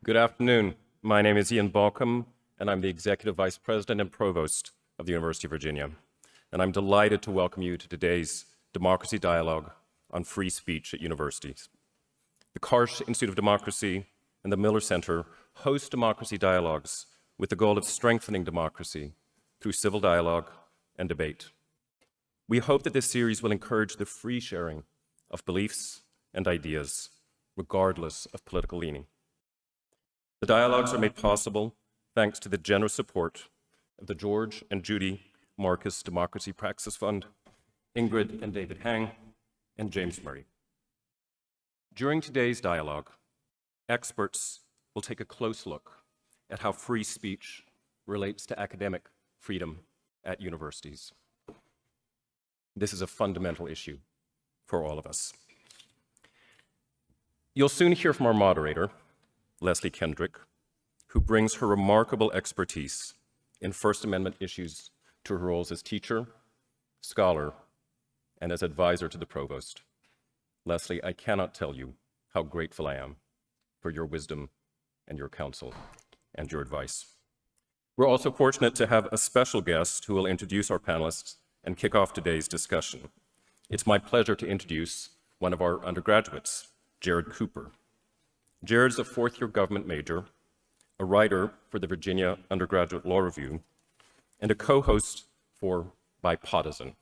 Good afternoon. My name is Ian Balcom, and I'm the Executive Vice President and Provost of the University of Virginia. And I'm delighted to welcome you to today's Democracy Dialogue on Free Speech at Universities. The Karsh Institute of Democracy and the Miller Center host democracy dialogues with the goal of strengthening democracy through civil dialogue and debate. We hope that this series will encourage the free sharing of beliefs and ideas, regardless of political leaning. The dialogues are made possible thanks to the generous support of the George and Judy Marcus Democracy Praxis Fund, Ingrid and David Hang, and James Murray. During today's dialogue, experts will take a close look at how free speech relates to academic freedom at universities. This is a fundamental issue for all of us. You'll soon hear from our moderator, Leslie Kendrick, who brings her remarkable expertise in First Amendment issues to her roles as teacher, scholar, and as advisor to the provost. Leslie, I cannot tell you how grateful I am for your wisdom and your counsel and your advice. We're also fortunate to have a special guest who will introduce our panelists and kick off today's discussion. It's my pleasure to introduce one of our undergraduates, Jared Cooper. Jared's a fourth-year government major, a writer for the Virginia Undergraduate Law Review, and a co-host for Bipartisan,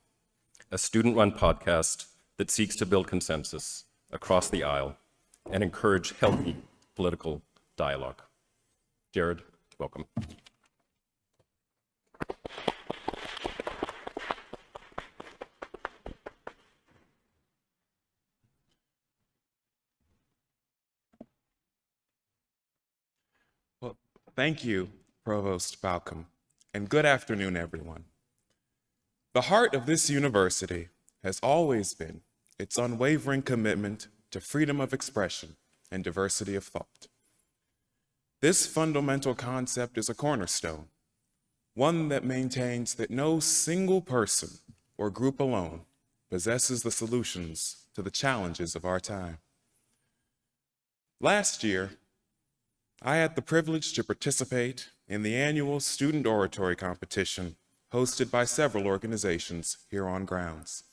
a student-run podcast that seeks to build consensus across the aisle and encourage healthy political dialogue. Jared, welcome. Well, thank you, Provost Balcom, and good afternoon, everyone. The heart of this university has always been its unwavering commitment to freedom of expression and diversity of thought. This fundamental concept is a cornerstone, one that maintains that no single person or group alone possesses the solutions to the challenges of our time. Last year, I had the privilege to participate in the annual student oratory competition hosted by several organizations here on grounds.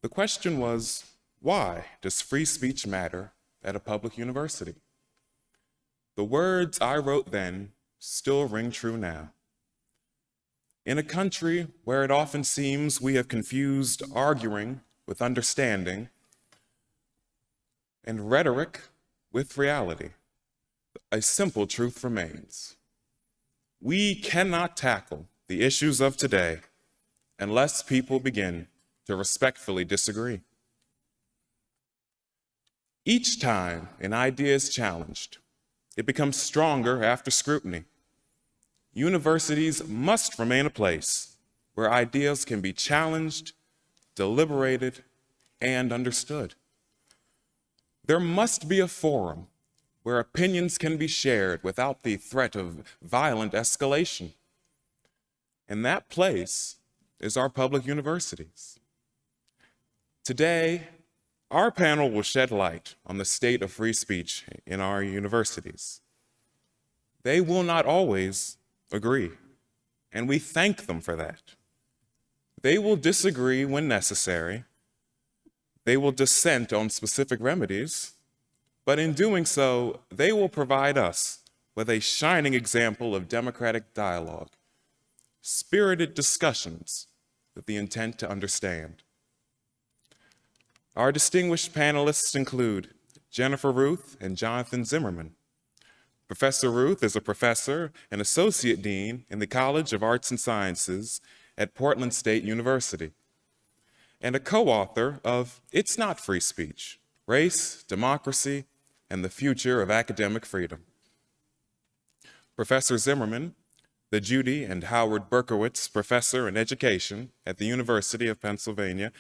The question was, why does free speech matter at a public university? The words I wrote then still ring true now. In a country where it often seems we have confused arguing with understanding and rhetoric with reality, a simple truth remains. We cannot tackle the issues of today unless people begin to respectfully disagree. Each time an idea is challenged, it becomes stronger after scrutiny. Universities must remain a place where ideas can be challenged, deliberated, and understood. There must be a forum where opinions can be shared without the threat of violent escalation. And that place is our public universities. Today, our panel will shed light on the state of free speech in our universities. They will not always agree, and we thank them for that. They will disagree when necessary. They will dissent on specific remedies, but in doing so, they will provide us with a shining example of democratic dialogue, spirited discussions with the intent to understand. Our distinguished panelists include Jennifer Ruth and Jonathan Zimmerman. Professor Ruth is a professor and associate dean in the College of Arts and Sciences at Portland State University, and a co-author of It's Not Free Speech: Race, Democracy, and the Future of Academic Freedom. Professor Zimmerman, the Judy and Howard Berkowitz Professor in Education at the University of Pennsylvania,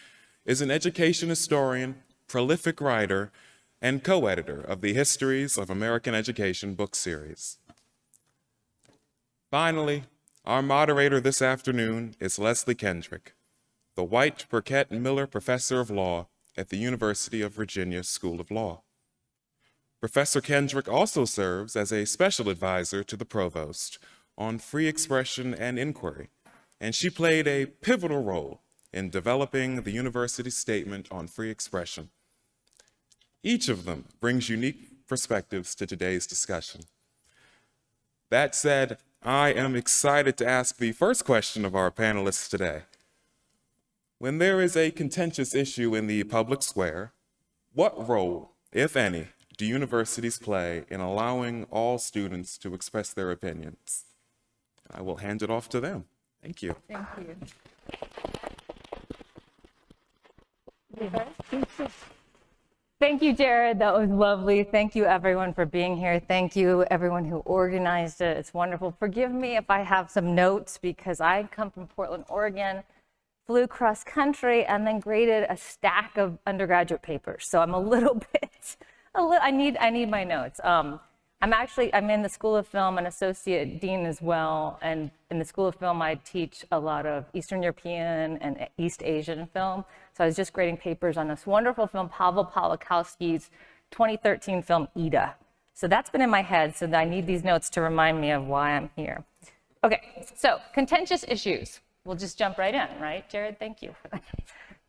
is an education historian, prolific writer, and co-editor of the Histories of American Education book series. Finally, our moderator this afternoon is Leslie Kendrick, the White Burkett Miller Professor of Law at the University of Virginia School of Law. Professor Kendrick also serves as a special advisor to the provost on free expression and inquiry, and she played a pivotal role in developing the university's statement on free expression. Each of them brings unique perspectives to today's discussion. That said, I am excited to ask the first question of our panelists today. When there is a contentious issue in the public square, what role, if any, do universities play in allowing all students to express their opinions? I will hand it off to them. Thank you. Thank you. Thank you, Jared. That was lovely. Thank you, everyone, for being here. Thank you, everyone who organized it. It's wonderful. Forgive me if I have some notes because I come from Portland, Oregon, flew cross country, and then graded a stack of undergraduate papers. So I'm a little bit, I need my notes. I'm in the School of Film, an associate dean as well. And in the School of Film, I teach a lot of Eastern European and East Asian film. So I was just grading papers on this wonderful film, Paweł Pawlikowski's 2013 film, Ida. So that's been in my head, so I need these notes to remind me of why I'm here. Okay, so contentious issues. We'll just jump right in, right, Jared? Thank you.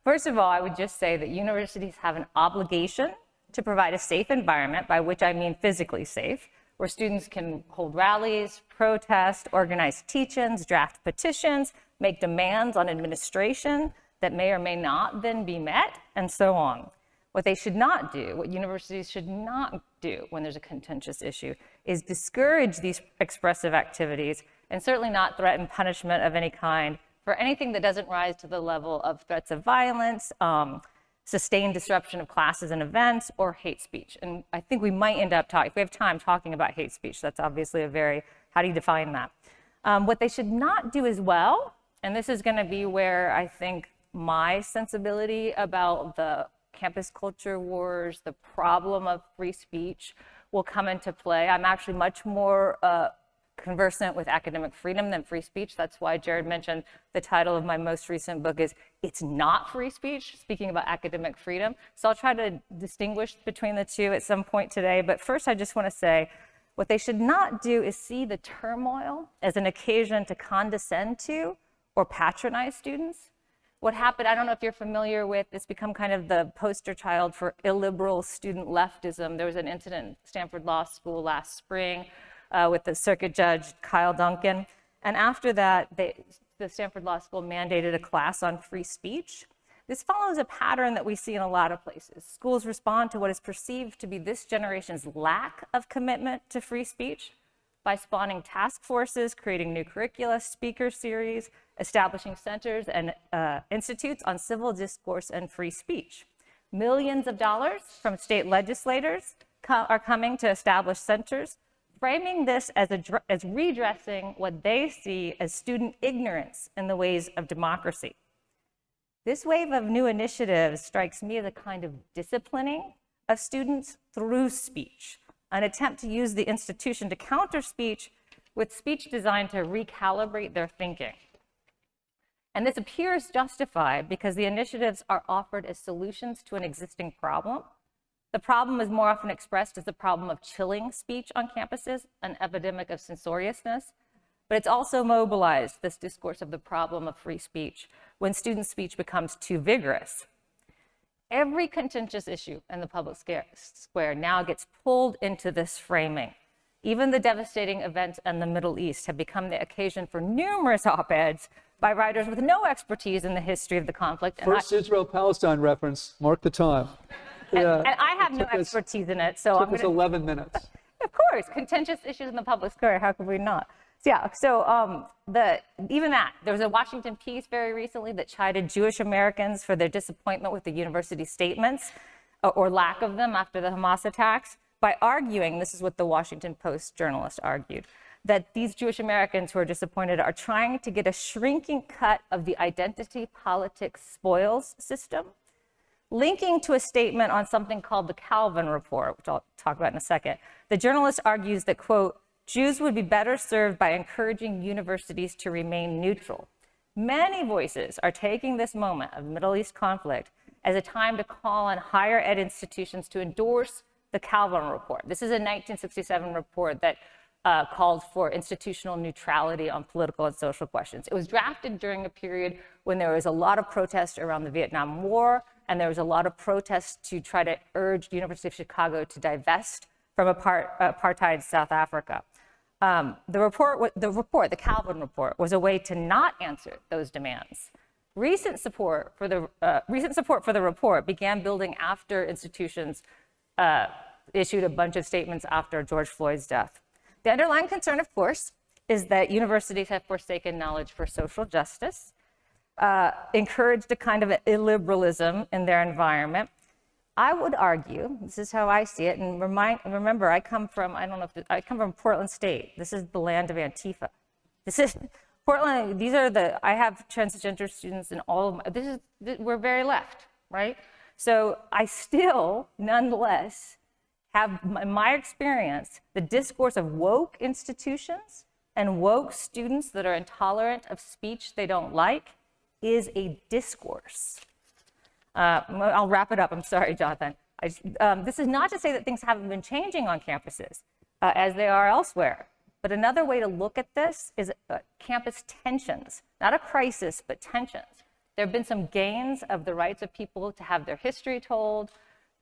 First of all, I would just say that universities have an obligation to provide a safe environment, by which I mean physically safe, where students can hold rallies, protest, organize teach-ins, draft petitions, make demands on administration that may or may not then be met, and so on. What they should not do, what universities should not do when there's a contentious issue, is discourage these expressive activities, and certainly not threaten punishment of any kind for anything that doesn't rise to the level of threats of violence, sustained disruption of classes and events, or hate speech. And I think we might end up talking, if we have time, talking about hate speech. That's obviously how do you define that? What they should not do as well, and this is gonna be where I think my sensibility about the campus culture wars, the problem of free speech will come into play. I'm actually much more conversant with academic freedom than free speech. That's why Jared mentioned the title of my most recent book is It's Not Free Speech, speaking about academic freedom. So I'll try to distinguish between the two at some point today. But first, I just want to say what they should not do is see the turmoil as an occasion to condescend to or patronize students. What happened, I don't know if you're familiar with, it's become kind of the poster child for illiberal student leftism. There was an incident at Stanford Law School last spring with the circuit judge, Kyle Duncan. And after that, the Stanford Law School mandated a class on free speech. This follows a pattern that we see in a lot of places. Schools respond to what is perceived to be this generation's lack of commitment to free speech by spawning task forces, creating new curricula, speaker series, establishing centers and institutes on civil discourse and free speech. Millions of dollars from state legislators are coming to establish centers, framing this as redressing what they see as student ignorance in the ways of democracy. This wave of new initiatives strikes me as a kind of disciplining of students through speech, an attempt to use the institution to counter speech with speech designed to recalibrate their thinking. And this appears justified because the initiatives are offered as solutions to an existing problem. The problem is more often expressed as the problem of chilling speech on campuses, an epidemic of censoriousness, but it's also mobilized this discourse of the problem of free speech when student speech becomes too vigorous. Every contentious issue in the public square now gets pulled into this framing. Even the devastating events in the Middle East have become the occasion for numerous op-eds by writers with no expertise in the history of the conflict. First Israel-Palestine reference, mark the time. Yeah. And I have no expertise in it, so Took us 11 minutes. Of course, contentious issues in the public square, how could we not? So yeah, so even that, there was a Washington piece very recently that chided Jewish Americans for their disappointment with the university statements or lack of them after the Hamas attacks by arguing, this is what the Washington Post journalist argued, that these Jewish Americans who are disappointed are trying to get a shrinking cut of the identity politics spoils system, linking to a statement on something called the Calvin Report, which I'll talk about in a second. The journalist argues that, quote, Jews would be better served by encouraging universities to remain neutral. Many voices are taking this moment of Middle East conflict as a time to call on higher ed institutions to endorse the Calvin Report. This is a 1967 report that called for institutional neutrality on political and social questions. It was drafted during a period when there was a lot of protest around the Vietnam War, and there was a lot of protest to try to urge the University of Chicago to divest from apartheid South Africa. The Calvin Report, was a way to not answer those demands. Recent support for the report began building after institutions issued a bunch of statements after George Floyd's death. The underlying concern, of course, is that universities have forsaken knowledge for social justice, encouraged a kind of illiberalism in their environment. I would argue, this is how I see it, and remember, I come from Portland State. This is the land of Antifa. This is Portland. I have transgender students in all of we're very left, right? So I still, nonetheless, have, in my experience, the discourse of woke institutions and woke students that are intolerant of speech they don't like is a discourse. I'll wrap it up. I'm sorry, Jonathan. This is not to say that things haven't been changing on campuses as they are elsewhere. But another way to look at this is campus tensions, not a crisis, but tensions. There have been some gains of the rights of people to have their history told,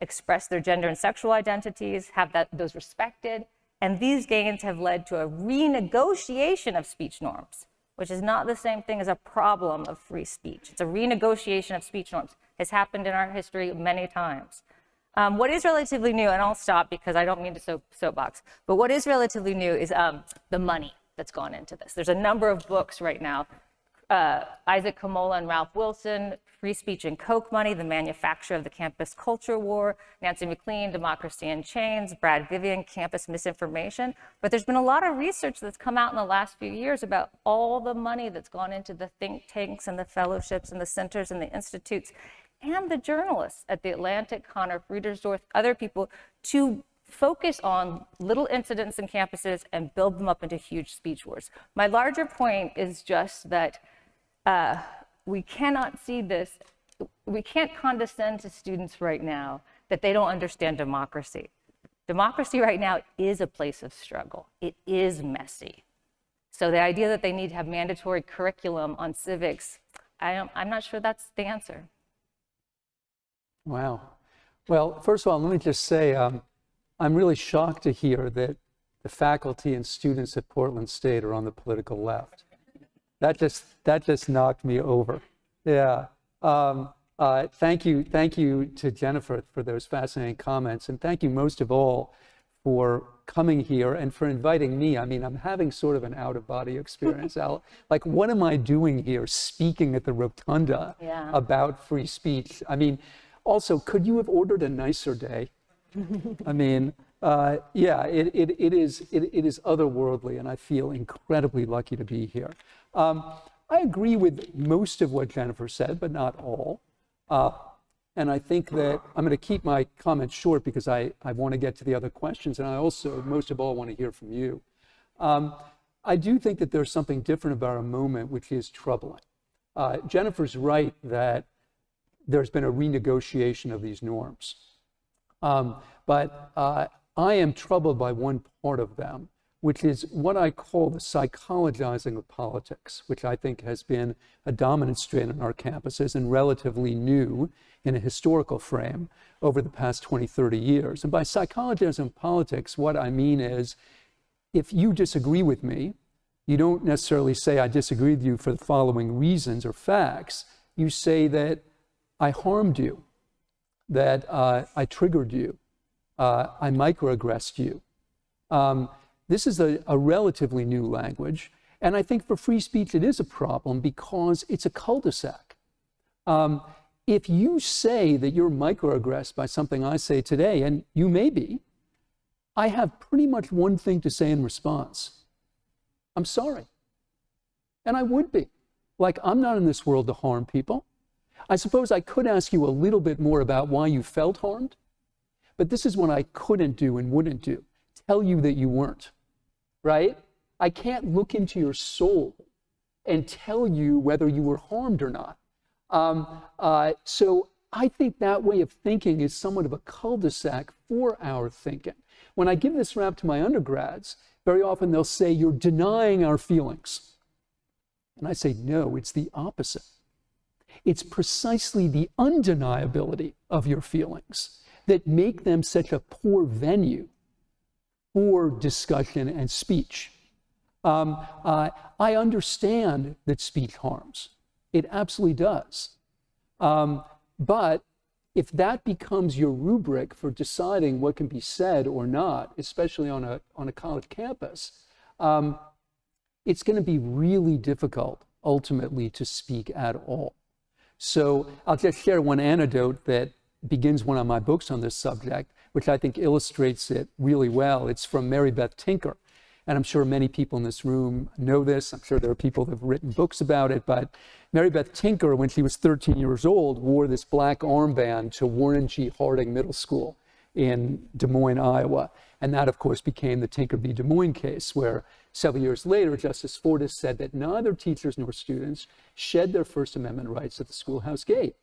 express their gender and sexual identities, have those respected. And these gains have led to a renegotiation of speech norms, which is not the same thing as a problem of free speech. It's a renegotiation of speech norms. It's happened in our history many times. What is relatively new, and I'll stop because I don't mean to soapbox, but what is relatively new is the money that's gone into this. There's a number of books right now, Isaac Kamola and Ralph Wilson, Free Speech and Coke Money, The Manufacture of the Campus Culture War, Nancy McLean, Democracy in Chains, Brad Vivian, Campus Misinformation. But there's been a lot of research that's come out in the last few years about all the money that's gone into the think tanks and the fellowships and the centers and the institutes and the journalists at the Atlantic, Connor Friedersdorf, other people, to focus on little incidents in campuses and build them up into huge speech wars. My larger point is just that we cannot see this, we can't condescend to students right now that they don't understand democracy. Democracy right now is a place of struggle. It is messy. So the idea that they need to have mandatory curriculum on civics, I'm not sure that's the answer. Wow. Well, first of all, let me just say, I'm really shocked to hear that the faculty and students at Portland State are on the political left. That just knocked me over. Yeah. Thank you to Jennifer for those fascinating comments, and thank you most of all for coming here and for inviting me. I mean, I'm having sort of an out-of-body experience. Like, what am I doing here speaking at the Rotunda about free speech? I mean, also, could you have ordered a nicer day? I mean, yeah, it is otherworldly, and I feel incredibly lucky to be here. I agree with most of what Jennifer said, but not all. And I think that I'm going to keep my comments short because I want to get to the other questions, and I also, most of all, want to hear from you. I do think that there's something different about our moment, which is troubling. Jennifer's right that there's been a renegotiation of these norms. But I am troubled by one part of them, which is what I call the psychologizing of politics, which I think has been a dominant strain on our campuses and relatively new in a historical frame over the past 20, 30 years. And by psychologizing politics, what I mean is, if you disagree with me, you don't necessarily say I disagree with you for the following reasons or facts. You say that I harmed you, that I triggered you, I microaggressed you. This is a relatively new language, and I think for free speech it is a problem because it's a cul-de-sac. If you say that you're microaggressed by something I say today, and you may be, I have pretty much one thing to say in response. I'm sorry. And I would be. Like, I'm not in this world to harm people. I suppose I could ask you a little bit more about why you felt harmed, but this is what I couldn't do and wouldn't do. Tell you that you weren't, right? I can't look into your soul and tell you whether you were harmed or not. So I think that way of thinking is somewhat of a cul-de-sac for our thinking. When I give this rap to my undergrads, very often they'll say, you're denying our feelings. And I say, no, it's the opposite. It's precisely the undeniability of your feelings that make them such a poor venue for discussion and speech. I understand that speech harms. It absolutely does. But if that becomes your rubric for deciding what can be said or not, especially on a college campus, it's going to be really difficult ultimately to speak at all. So I'll just share one anecdote that begins one of my books on this subject, which I think illustrates it really well. It's from Mary Beth Tinker. And I'm sure many people in this room know this. I'm sure there are people that have written books about it. But Mary Beth Tinker, when she was 13 years old, wore this black armband to Warren G. Harding Middle School in Des Moines, Iowa. And that, of course, became the Tinker v. Des Moines case, where several years later, Justice Fortas said that neither teachers nor students shed their First Amendment rights at the schoolhouse gate.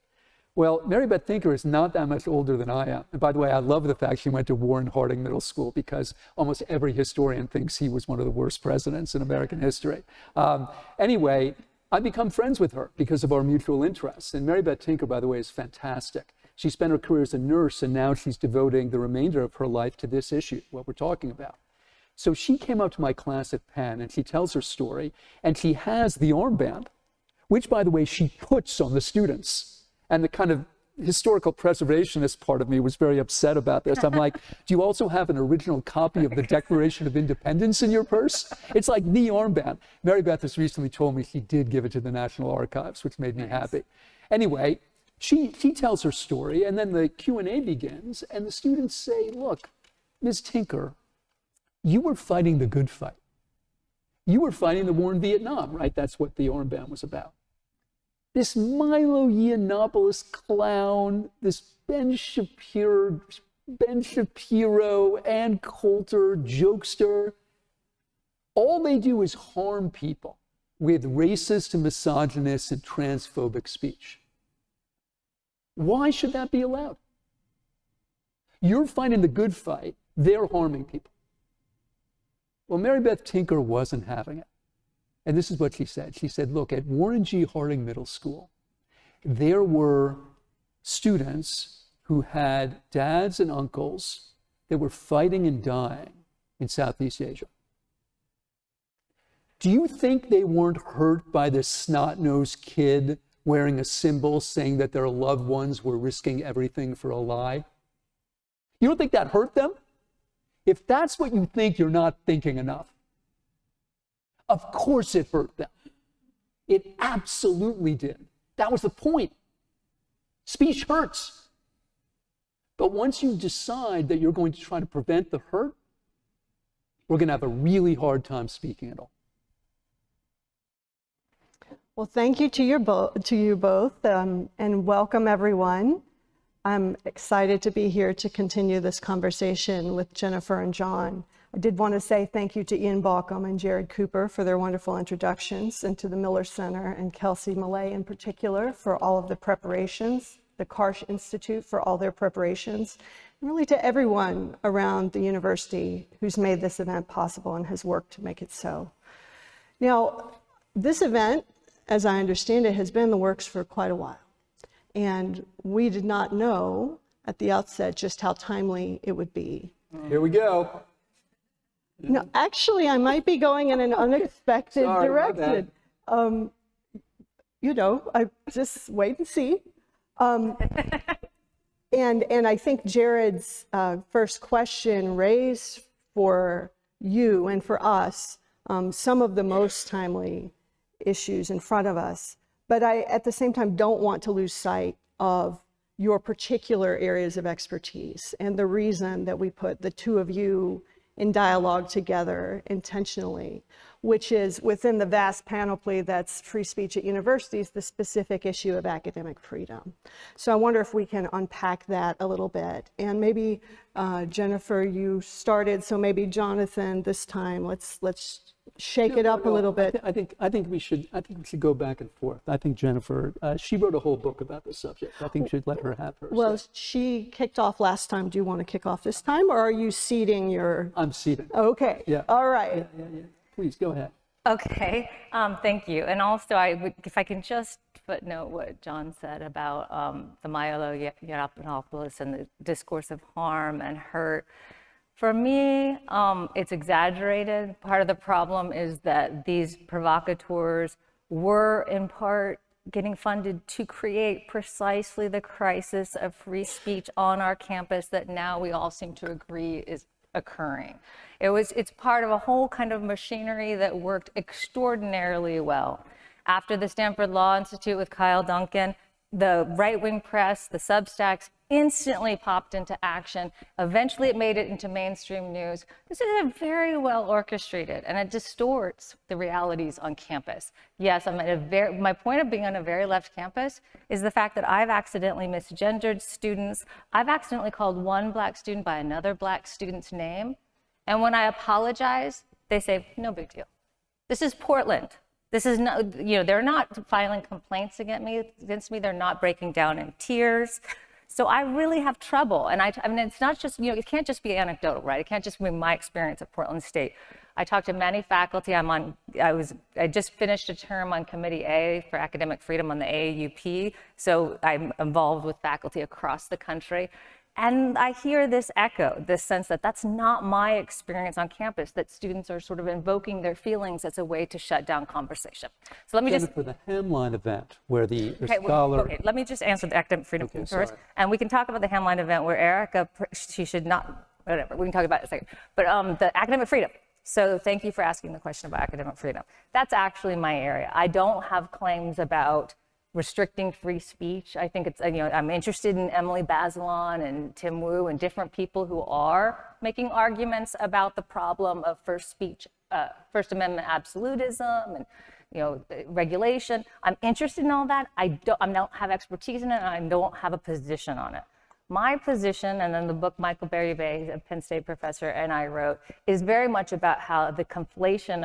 Well, Mary Beth Tinker is not that much older than I am. And by the way, I love the fact she went to Warren Harding Middle School, because almost every historian thinks he was one of the worst presidents in American history. Anyway, I've become friends with her because of our mutual interests. And Mary Beth Tinker, by the way, is fantastic. She spent her career as a nurse, and now she's devoting the remainder of her life to this issue, what we're talking about. So she came up to my class at Penn, and she tells her story, and she has the armband, which, by the way, she puts on the students. And the kind of historical preservationist part of me was very upset about this. I'm like, do you also have an original copy of the Declaration of Independence in your purse? It's like the armband. Mary Beth has recently told me she did give it to the National Archives, which made me happy. Anyway, she tells her story, and then the Q&A begins, and the students say, look, Ms. Tinker, you were fighting the good fight. You were fighting the war in Vietnam, right? That's what the armband was about. This Milo Yiannopoulos clown, this Ben Shapiro, Ann Coulter, jokester, all they do is harm people with racist and misogynist and transphobic speech. Why should that be allowed? You're fighting the good fight, they're harming people. Well, Mary Beth Tinker wasn't having it. And this is what she said. She said, look, at Warren G. Harding Middle School, there were students who had dads and uncles that were fighting and dying in Southeast Asia. Do you think they weren't hurt by this snot-nosed kid wearing a symbol saying that their loved ones were risking everything for a lie? You don't think that hurt them? If that's what you think, you're not thinking enough. Of course it hurt them. It absolutely did. That was the point. Speech hurts. But once you decide that you're going to try to prevent the hurt, we're going to have a really hard time speaking at all. Well, thank you to you both, and welcome everyone. I'm excited to be here to continue this conversation with Jennifer and John. I did want to say thank you to Ian Baucom and Jared Cooper for their wonderful introductions, and to the Miller Center and Kelsey Millay in particular for all of the preparations, the Karsh Institute for all their preparations, and really to everyone around the university who's made this event possible and has worked to make it so. Now, this event, as I understand it, has been in the works for quite a while. And we did not know at the outset just how timely it would be. Here we go. No, actually, I might be going in an unexpected direction. You know, I just wait and see. And I think Jared's first question raised for you and for us some of the most timely issues in front of us. But I, at the same time, don't want to lose sight of your particular areas of expertise and the reason that we put the two of you in dialogue together intentionally which is within the vast panoply that's free speech at universities, the specific issue of academic freedom. So I wonder if we can unpack that a little bit. And maybe, Jennifer, you started, so maybe Jonathan this time, let's shake it up a little bit. I think we should go back and forth. I think Jennifer, she wrote a whole book about the subject. I think we should let her have her Well, say. she kicked off last time. Do you want to kick off this time, or are you ceding your? I'm seated. Okay. Yeah. All right. Yeah. Please go ahead. Okay, thank you. And also, if I can just footnote what John said about the Milo Yiannopoulos and the discourse of harm and hurt. For me, it's exaggerated. Part of the problem is that these provocateurs were, in part, getting funded to create precisely the crisis of free speech on our campus that now we all seem to agree is occurring. It's part of a whole kind of machinery that worked extraordinarily well. After the Stanford Law Institute with Kyle Duncan, the right-wing press, the Substacks, instantly popped into action. Eventually it made it into mainstream news. This is very well orchestrated, and it distorts the realities on campus. Yes, my point of being on a very left campus is the fact that I've accidentally misgendered students. I've accidentally called one Black student by another Black student's name. And when I apologize, they say, no big deal. This is Portland. This is not, they're not filing complaints against me. They're not breaking down in tears. So I really have trouble. And I mean, it's not just, it can't just be anecdotal, right? It can't just be my experience at Portland State. I talked to many faculty. I just finished a term on Committee A for Academic Freedom on the AAUP. So I'm involved with faculty across the country. And I hear this echo, this sense that that's not my experience on campus, that students are sort of invoking their feelings as a way to shut down conversation. So let me Jennifer, the Hamline event where the scholar... Okay, let me just answer the academic freedom Okay, first. sorry. And we can talk about the Hamline event where Erica, she should not, whatever, we can talk about it in a second. But the academic freedom. So thank you for asking the question about academic freedom. That's actually my area. I don't have claims about restricting free speech. I think it's, I'm interested in Emily Bazelon and Tim Wu and different people who are making arguments about the problem of First Amendment absolutism and, regulation. I'm interested in all that. I don't have expertise in it, and I don't have a position on it. My position, and then the book Michael Berube, a Penn State professor, and I wrote, is very much about how the conflation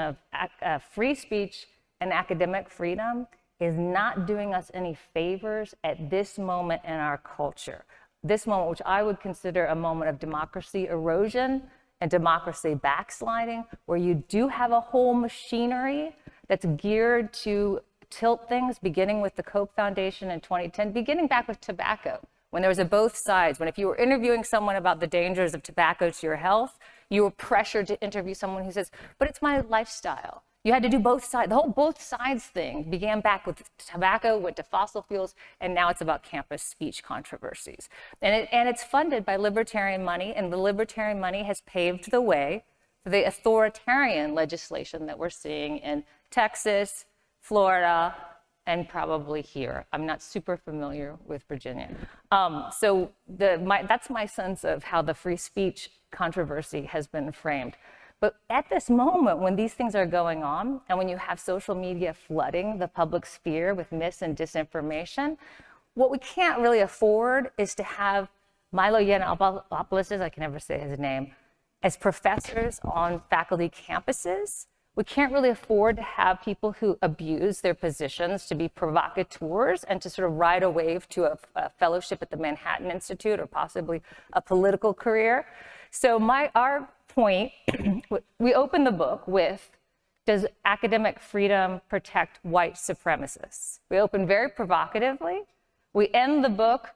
of free speech and academic freedom is not doing us any favors at this moment in our culture. This moment, which I would consider a moment of democracy erosion and democracy backsliding, where you do have a whole machinery that's geared to tilt things, beginning with the Koch Foundation in 2010, beginning back with tobacco, when there was a both sides, when if you were interviewing someone about the dangers of tobacco to your health, you were pressured to interview someone who says, but it's my lifestyle. You had to do both sides. The whole both sides thing began back with tobacco, went to fossil fuels, and now it's about campus speech controversies. And it's funded by libertarian money, and the libertarian money has paved the way for the authoritarian legislation that we're seeing in Texas, Florida, and probably here. I'm not super familiar with Virginia. So that's my sense of how the free speech controversy has been framed. But at this moment, when these things are going on, and when you have social media flooding the public sphere with mis and disinformation, what we can't really afford is to have Milo Yiannopoulos, I can never say his name, as professors on faculty campuses. We can't really afford to have people who abuse their positions to be provocateurs and to sort of ride a wave to a fellowship at the Manhattan Institute or possibly a political career. So our point, we open the book with, does academic freedom protect white supremacists? We open very provocatively. We end the book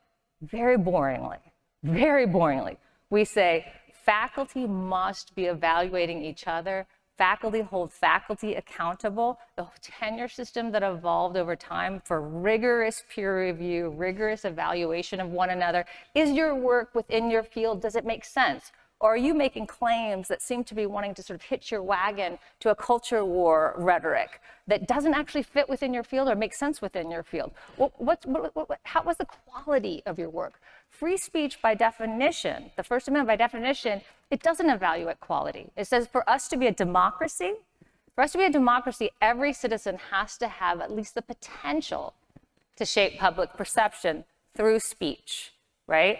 very boringly, very boringly. We say, faculty must be evaluating each other. Faculty hold faculty accountable. The tenure system that evolved over time for rigorous peer review, rigorous evaluation of one another. Is your work within your field, does it make sense? Or are you making claims that seem to be wanting to sort of hitch your wagon to a culture war rhetoric that doesn't actually fit within your field or make sense within your field? What's the quality of your work? Free speech, by definition, the First Amendment, by definition, it doesn't evaluate quality. It says for us to be a democracy, For us to be a democracy, every citizen has to have at least the potential to shape public perception through speech, right?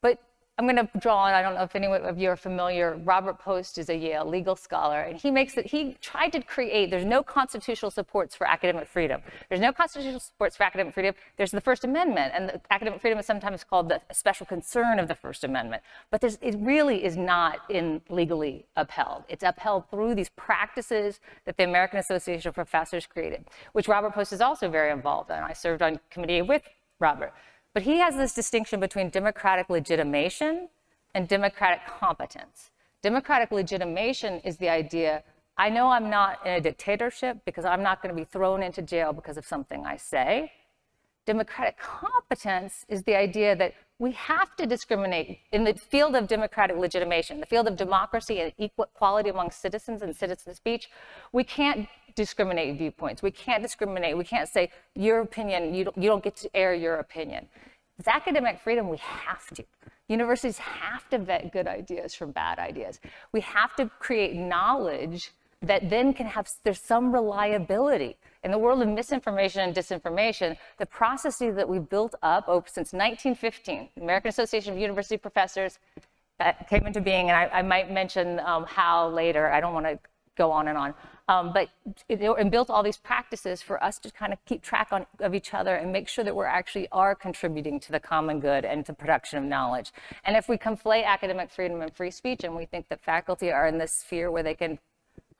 But I'm going to draw on, I don't know if any of you are familiar, Robert Post is a Yale legal scholar, and he tried to create, there's no constitutional supports for academic freedom. There's no constitutional supports for academic freedom. There's the First Amendment, and the academic freedom is sometimes called the special concern of the First Amendment. But it really is not legally upheld. It's upheld through these practices that the American Association of Professors created, which Robert Post is also very involved in. I served on committee with Robert. But he has this distinction between democratic legitimation and democratic competence. Democratic legitimation is the idea, I know I'm not in a dictatorship because I'm not going to be thrown into jail because of something I say. Democratic competence is the idea that we have to discriminate in the field of democratic legitimation, the field of democracy and equality among citizens and citizen speech. We can't discriminate viewpoints. We can't discriminate. We can't say your opinion, you don't get to air your opinion. With academic freedom, we have to. Universities have to vet good ideas from bad ideas. We have to create knowledge that then there's some reliability. In the world of misinformation and disinformation, the processes that we've built up since 1915, the American Association of University Professors, that came into being, and I might mention how later, I don't want to go on and on, but it built all these practices for us to kind of keep track of each other and make sure that we're actually contributing to the common good and to production of knowledge. And if we conflate academic freedom and free speech, and we think that faculty are in this sphere where they can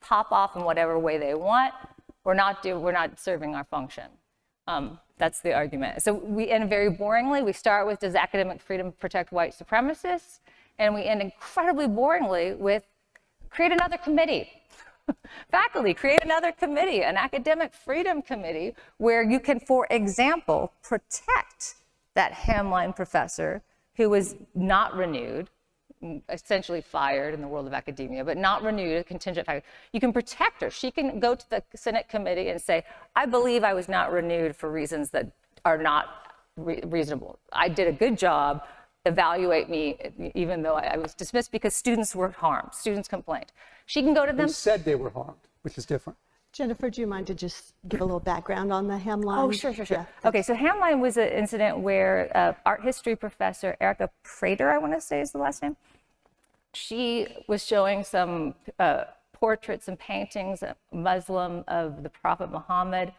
pop off in whatever way they want, we're not serving our function. That's the argument. So we end very boringly. We start with, does academic freedom protect white supremacists? And we end incredibly boringly with, create another committee. Faculty, create another committee, an academic freedom committee, where you can, for example, protect that Hamline professor who was not renewed, essentially fired in the world of academia, but not renewed, a contingent faculty. You can protect her. She can go to the Senate committee and say, I believe I was not renewed for reasons that are not reasonable. I did a good job. Evaluate me, even though I was dismissed because students were harmed. Students complained. She can go to them. They said they were harmed, which is different. Jennifer, do you mind to just give a little background on the Hamline? Oh, sure. Yeah. Okay, so Hamline was an incident where art history professor Erica Prater, I want to say is the last name, she was showing some portraits and paintings, Muslim, of the Prophet Muhammad.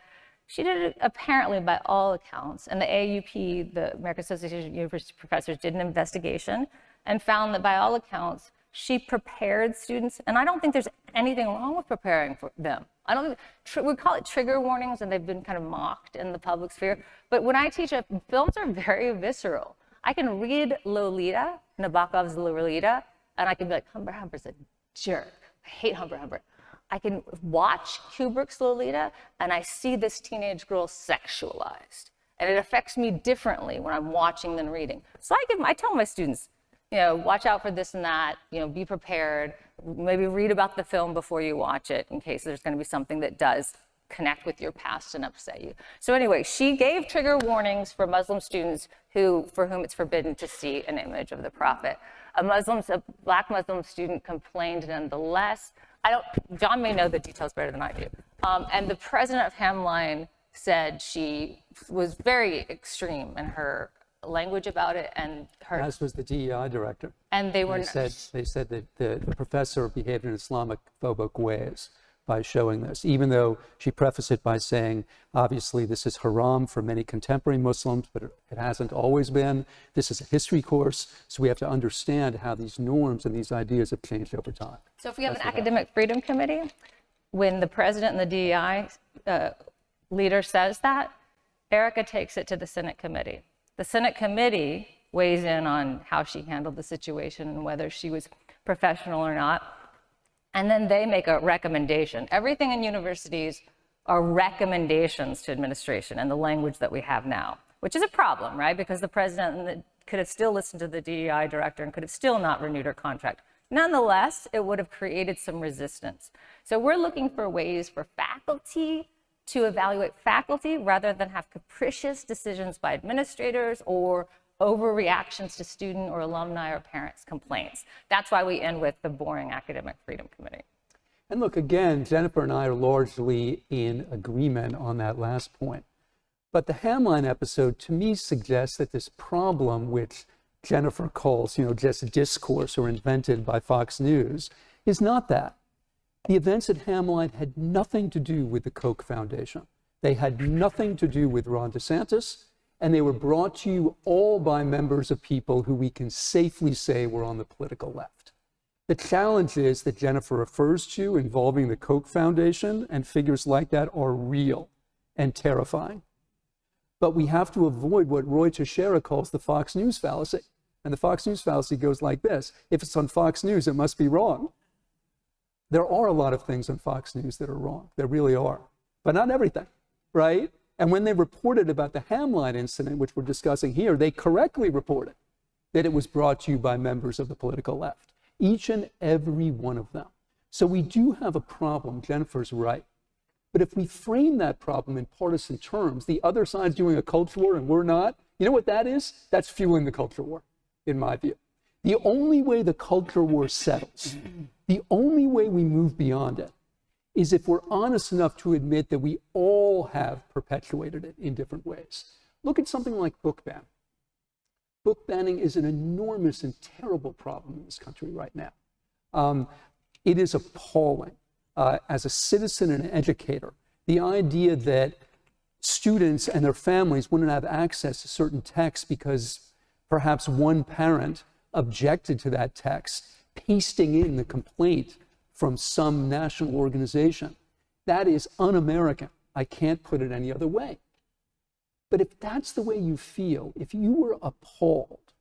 She did it apparently by all accounts, and the AUP, the American Association of University Professors, did an investigation and found that by all accounts, she prepared students, and I don't think there's anything wrong with preparing for them. I don't think, we call it trigger warnings, and they've been kind of mocked in the public sphere, but when I teach, films are very visceral. I can read Lolita, Nabokov's Lolita, and I can be like, Humber Humber's a jerk. I hate Humber Humber. I can watch Kubrick's Lolita and I see this teenage girl sexualized. And it affects me differently when I'm watching than reading. So I tell my students, watch out for this and that, be prepared, maybe read about the film before you watch it in case there's going to be something that does connect with your past and upset you. So anyway, she gave trigger warnings for Muslim students for whom it's forbidden to see an image of the Prophet. A Black Muslim student complained nonetheless. John may know the details better than I do. And the president of Hamline said she was very extreme in her language about it, and As was the DEI director. And they said that the professor behaved in Islamophobic ways by showing this, even though she prefaced it by saying, obviously this is haram for many contemporary Muslims, but it hasn't always been. This is a history course, so we have to understand how these norms and these ideas have changed over time. So if we have an academic freedom committee, when the president and the DEI leader says that, Erica takes it to the Senate committee. The Senate committee weighs in on how she handled the situation and whether she was professional or not. And then they make a recommendation. Everything in universities are recommendations to administration and the language that we have now, which is a problem, right? Because the president could have still listened to the DEI director and could have still not renewed her contract. Nonetheless, it would have created some resistance. So we're looking for ways for faculty to evaluate faculty rather than have capricious decisions by administrators or overreactions to student or alumni or parents' complaints. That's why we end with the boring academic freedom committee. And look, again, Jennifer and I are largely in agreement on that last point. But the Hamline episode, to me, suggests that this problem, which Jennifer calls, just discourse or invented by Fox News, is not that. The events at Hamline had nothing to do with the Koch Foundation. They had nothing to do with Ron DeSantis, and they were brought to you all by members of people who we can safely say were on the political left. The challenges that Jennifer refers to involving the Koch Foundation and figures like that are real and terrifying. But we have to avoid what Roy Teixeira calls the Fox News fallacy. And the Fox News fallacy goes like this: if it's on Fox News, it must be wrong. There are a lot of things on Fox News that are wrong. There really are. But not everything, right? And when they reported about the Hamline incident, which we're discussing here, they correctly reported that it was brought to you by members of the political left. Each and every one of them. So we do have a problem. Jennifer's right. But if we frame that problem in partisan terms, the other side's doing a culture war and we're not, you know what that is? That's fueling the culture war, in my view. The only way the culture war settles, the only way we move beyond it, is if we're honest enough to admit that we all have perpetuated it in different ways. Look at something like book ban. Book banning is an enormous and terrible problem in this country right now. It is appalling. As a citizen and an educator, the idea that students and their families wouldn't have access to certain texts because perhaps one parent objected to that text, pasting in the complaint from some national organization, that is un-American. I can't put it any other way. But if that's the way you feel, if you were appalled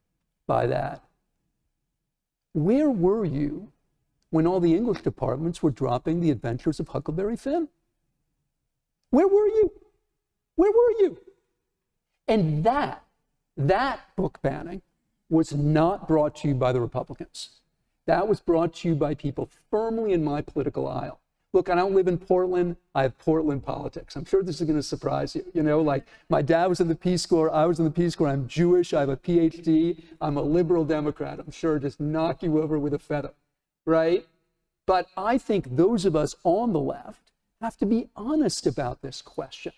by that, where were you when all the English departments were dropping The Adventures of Huckleberry Finn? Where were you? Where were you? And that book banning was not brought to you by the Republicans. That was brought to you by people firmly in my political aisle. Look, I don't live in Portland. I have Portland politics. I'm sure this is going to surprise you. Like my dad was in the Peace Corps. I was in the Peace Corps. I'm Jewish. I have a PhD. I'm a liberal Democrat. I'm sure just knock you over with a feather. Right? But I think those of us on the left have to be honest about this question.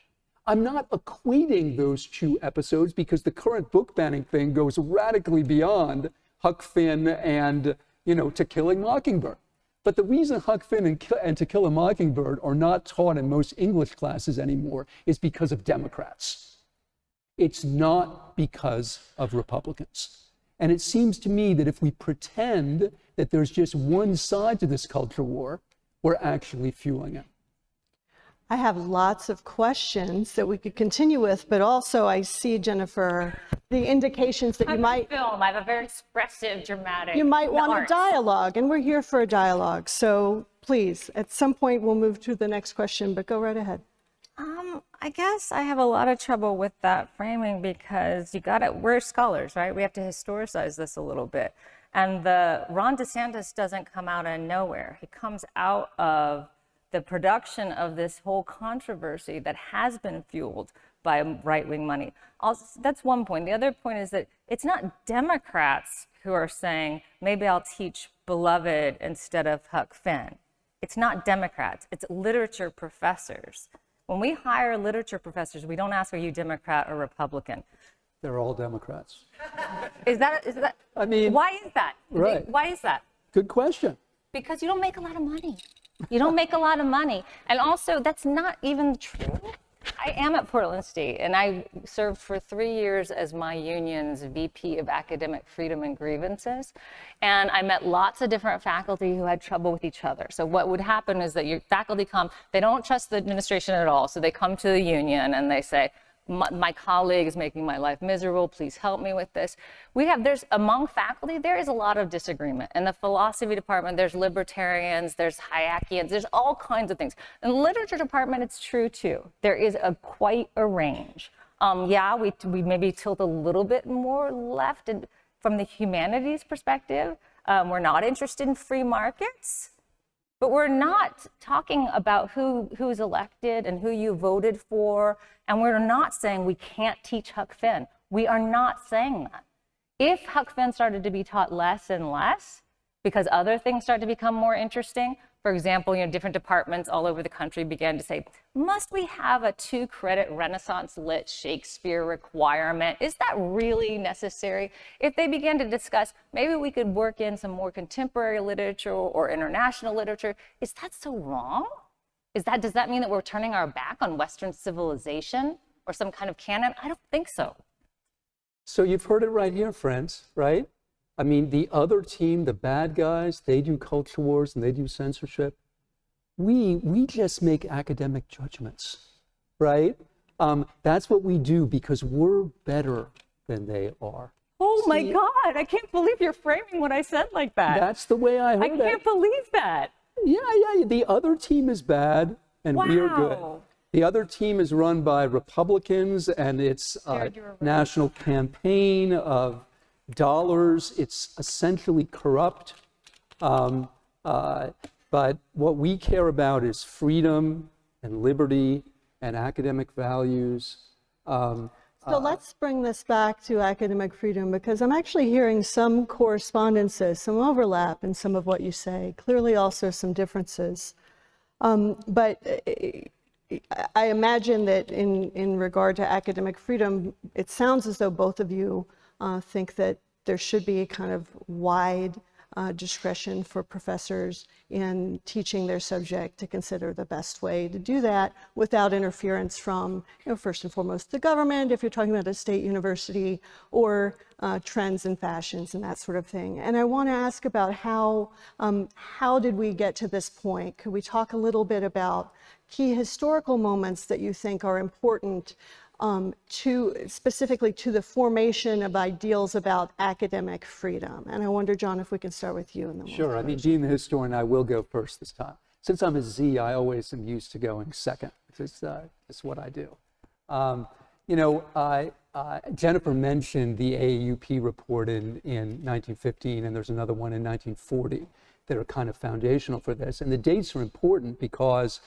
I'm not equating those two episodes because the current book banning thing goes radically beyond Huck Finn and, To Kill a Mockingbird. But the reason Huck Finn and To Kill a Mockingbird are not taught in most English classes anymore is because of Democrats. It's not because of Republicans. And it seems to me that if we pretend that there's just one side to this culture war, we're actually fueling it. I have lots of questions that we could continue with, but also I see, Jennifer, the indications that you might film. I have a very expressive, dramatic. You might want arts. a dialogue, and we're here for a dialogue. So please, at some point, we'll move to the next question, but go right ahead. I guess I have a lot of trouble with that framing because we're scholars, right? We have to historicize this a little bit. And the Ron DeSantis doesn't come out of nowhere. He comes out of the production of this whole controversy that has been fueled by right-wing money. That's one point. The other point is that it's not Democrats who are saying, maybe I'll teach Beloved instead of Huck Finn. It's not Democrats, it's literature professors. When we hire literature professors, we don't ask, are you Democrat or Republican? They're all Democrats. Is that, I mean, why is that? right. Why is that? Good question. Because you don't make a lot of money. You don't make a lot of money. And also, that's not even true. I am at Portland State, and I served for 3 years as my union's VP of Academic Freedom and Grievances. And I met lots of different faculty who had trouble with each other. So what would happen is that your faculty they don't trust the administration at all. So they come to the union and they say, my colleague is making my life miserable. Please help me with this. Among faculty, there is a lot of disagreement. In the philosophy department, there's libertarians, there's Hayekians, there's all kinds of things. In the literature department, it's true too. There is quite a range. We maybe tilt a little bit more left from the humanities perspective. We're not interested in free markets. But we're not talking about who's elected and who you voted for. And we're not saying we can't teach Huck Finn. We are not saying that. If Huck Finn started to be taught less and less, because other things start to become more interesting, For example, different departments all over the country began to say, must we have a 2-credit Renaissance Lit Shakespeare requirement? Is that really necessary? If they began to discuss, maybe we could work in some more contemporary literature or international literature, is that so wrong? Does that mean that we're turning our back on Western civilization or some kind of canon? I don't think so. So you've heard it right here, friends, right? I mean, the other team, the bad guys, they do culture wars and they do censorship. We just make academic judgments, right? That's what we do because we're better than they are. Oh my God, I can't believe you're framing what I said like that. That's the way I heard I can't believe that. Yeah. The other team is bad and we are good. Wow. The other team is run by Republicans and it's a national campaign of dollars. It's essentially corrupt. But what we care about is freedom and liberty and academic values. So let's bring this back to academic freedom, because I'm actually hearing some correspondences, some overlap in some of what you say, clearly also some differences. But I imagine that in regard to academic freedom, it sounds as though both of you think that there should be a kind of wide discretion for professors in teaching their subject to consider the best way to do that without interference from, first and foremost, the government, if you're talking about a state university, or trends and fashions and that sort of thing. And I want to ask about how did we get to this point? Could we talk a little bit about key historical moments that you think are important specifically to the formation of ideals about academic freedom? And I wonder, John, if we can start with you. And then Sure. I mean, being the historian, I will go first this time. Since I'm a Z, I always am used to going second. It's what I do. Jennifer mentioned the AAUP report in 1915, and there's another one in 1940 that are kind of foundational for this. And the dates are important because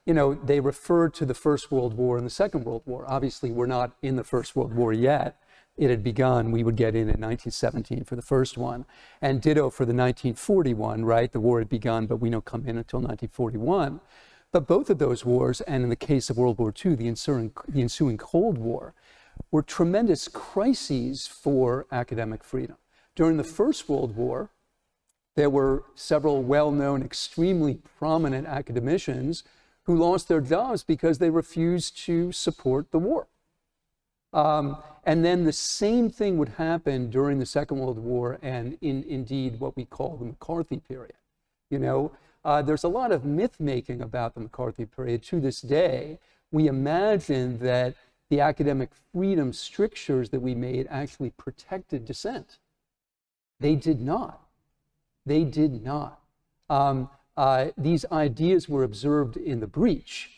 they refer to the First World War and the Second World War. Obviously, we're not in the First World War yet. It had begun. We would get in 1917 for the first one. And ditto for the 1941, right? The war had begun, but we don't come in until 1941. But both of those wars, and in the case of World War II, the ensuing Cold War, were tremendous crises for academic freedom. During the First World War, there were several well-known, extremely prominent academicians who lost their jobs because they refused to support the war. And then the same thing would happen during the Second World War and indeed what we call the McCarthy period. There's a lot of myth-making about the McCarthy period. To this day, we imagine that the academic freedom strictures that we made actually protected dissent. They did not. They did not. These ideas were observed in the breach.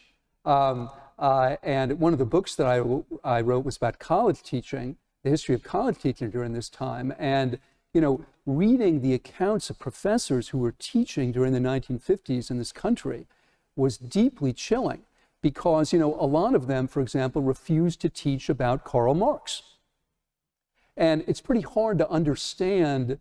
And one of the books that I wrote was about college teaching, the history of college teaching during this time. And, reading the accounts of professors who were teaching during the 1950s in this country was deeply chilling because, a lot of them, for example, refused to teach about Karl Marx. And it's pretty hard to understand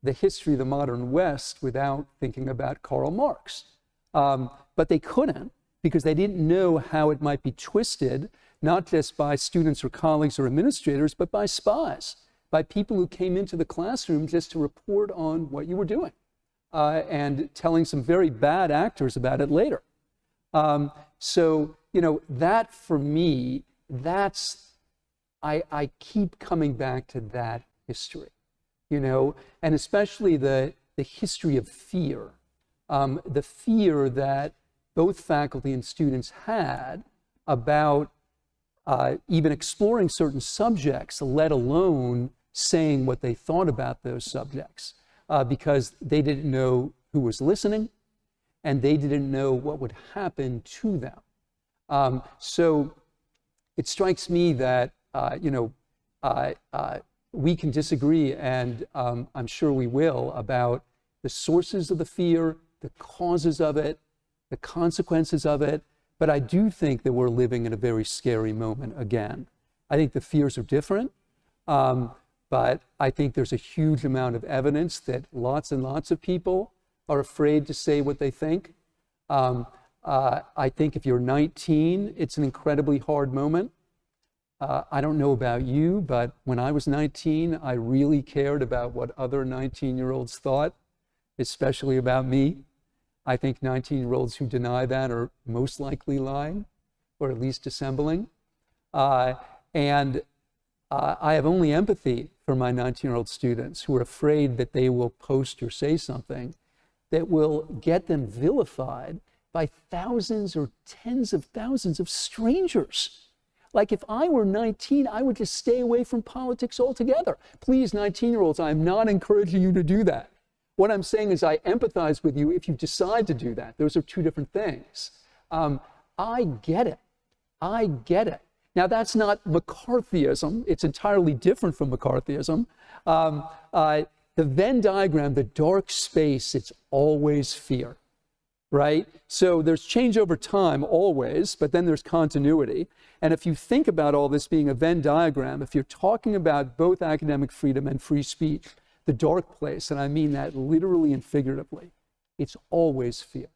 the history of the modern West without thinking about Karl Marx. But they couldn't because they didn't know how it might be twisted, not just by students or colleagues or administrators, but by spies, by people who came into the classroom just to report on what you were doing and telling some very bad actors about it later. That for me, I keep coming back to that history. And especially the history of fear, the fear that both faculty and students had about even exploring certain subjects, let alone saying what they thought about those subjects, because they didn't know who was listening and they didn't know what would happen to them. So it strikes me that, we can disagree, and I'm sure we will, about the sources of the fear, the causes of it, the consequences of it, but I do think that we're living in a very scary moment again. I think the fears are different, but I think there's a huge amount of evidence that lots and lots of people are afraid to say what they think. I think if you're 19, it's an incredibly hard moment. I don't know about you, but when I was 19, I really cared about what other 19-year-olds thought, especially about me. I think 19-year-olds who deny that are most likely lying, or at least dissembling. And I have only empathy for my 19-year-old students who are afraid that they will post or say something that will get them vilified by thousands or tens of thousands of strangers. Like if I were 19, I would just stay away from politics altogether. Please, 19-year-olds, I'm not encouraging you to do that. What I'm saying is I empathize with you if you decide to do that. Those are two different things. I get it. I get it. Now, that's not McCarthyism. It's entirely different from McCarthyism. The Venn diagram, the dark space, it's always fear, right? So there's change over time always, but then there's continuity. And if you think about all this being a Venn diagram, if you're talking about both academic freedom and free speech, the dark place, and I mean that literally and figuratively, it's always fear,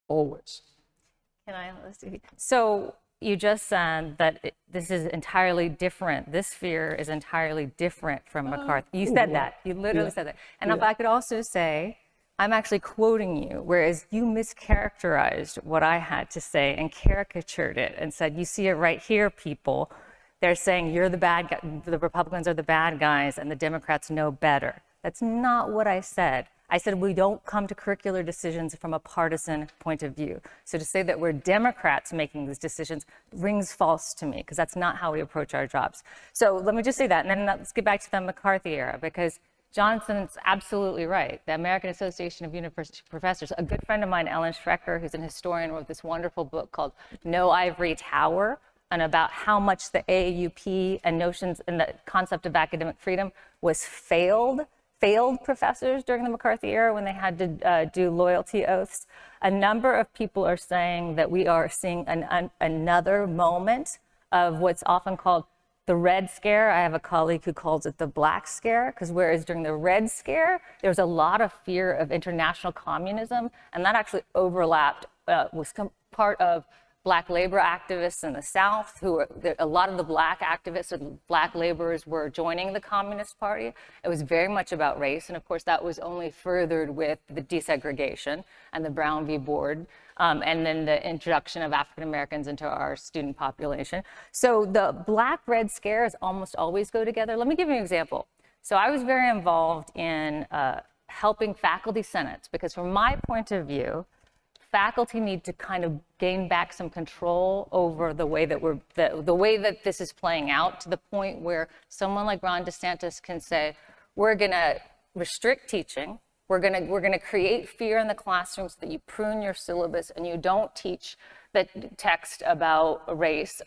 always. So you just said that this is entirely different. This fear is entirely different from McCarthy. You said that. You literally said that. And if I could also say, I'm actually quoting you, whereas you mischaracterized what I had to say and caricatured it and said, you see it right here, people. They're saying you're the bad guy, the Republicans are the bad guys and the Democrats know better. That's not what I said. I said we don't come to curricular decisions from a partisan point of view. So to say that we're Democrats making these decisions rings false to me, because that's not how we approach our jobs. So let me just say that, and then let's get back to the McCarthy era, because Johnson's absolutely right. The American Association of University Professors, a good friend of mine, Ellen Schrecker, who's an historian, wrote this wonderful book called No Ivory Tower, and about how much the AAUP and notions and the concept of academic freedom was failed professors during the McCarthy era when they had to do loyalty oaths. A number of people are saying that we are seeing another moment of what's often called the Red Scare. I have a colleague who calls it the Black Scare, because whereas during the Red Scare, there was a lot of fear of international communism, and that actually overlapped, was part of Black labor activists in the South, a lot of the Black activists or Black laborers were joining the Communist Party. It was very much about race, and of course that was only furthered with the desegregation and the Brown v. Board, and then the introduction of African Americans into our student population. So the Black-Red scares almost always go together. Let me give you an example. So I was very involved in helping faculty senates, because from my point of view, faculty need to kind of gain back some control over the way that the way that this is playing out, to the point where someone like Ron DeSantis can say, we're going to restrict teaching, we're going to create fear in the classroom so that you prune your syllabus and you don't teach the text about race,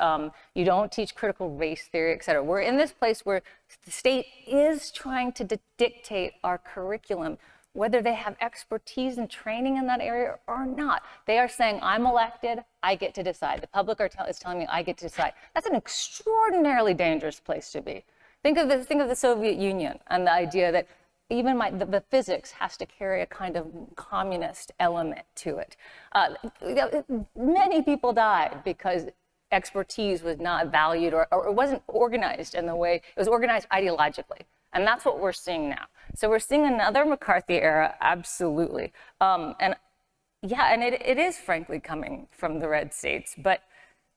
you don't teach critical race theory, et cetera. We're in this place where the state is trying to dictate our curriculum, whether they have expertise and training in that area or not. They are saying, I'm elected, I get to decide. The public is telling me I get to decide. That's an extraordinarily dangerous place to be. Think of the Soviet Union and the idea that even the physics has to carry a kind of communist element to it. Many people died because expertise was not valued or it wasn't organized in the way, it was organized ideologically. And that's what we're seeing now. So we're seeing another McCarthy era, absolutely. And it is frankly coming from the red states. But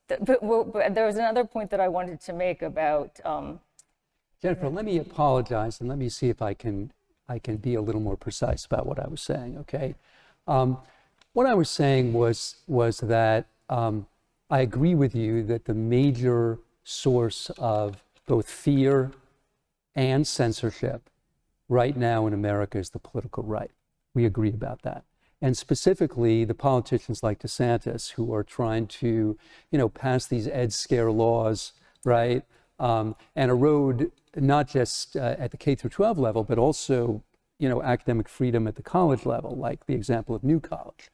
there was another point that I wanted to make about. Jennifer, let me apologize and let me see if I can be a little more precise about what I was saying, okay? What I was saying was that I agree with you that the major source of both fear and censorship right now in America is the political right. We agree about that. And specifically, the politicians like DeSantis who are trying to, pass these ed scare laws, right? And erode not just at the K through 12 level, but also, academic freedom at the college level, like the example of New College.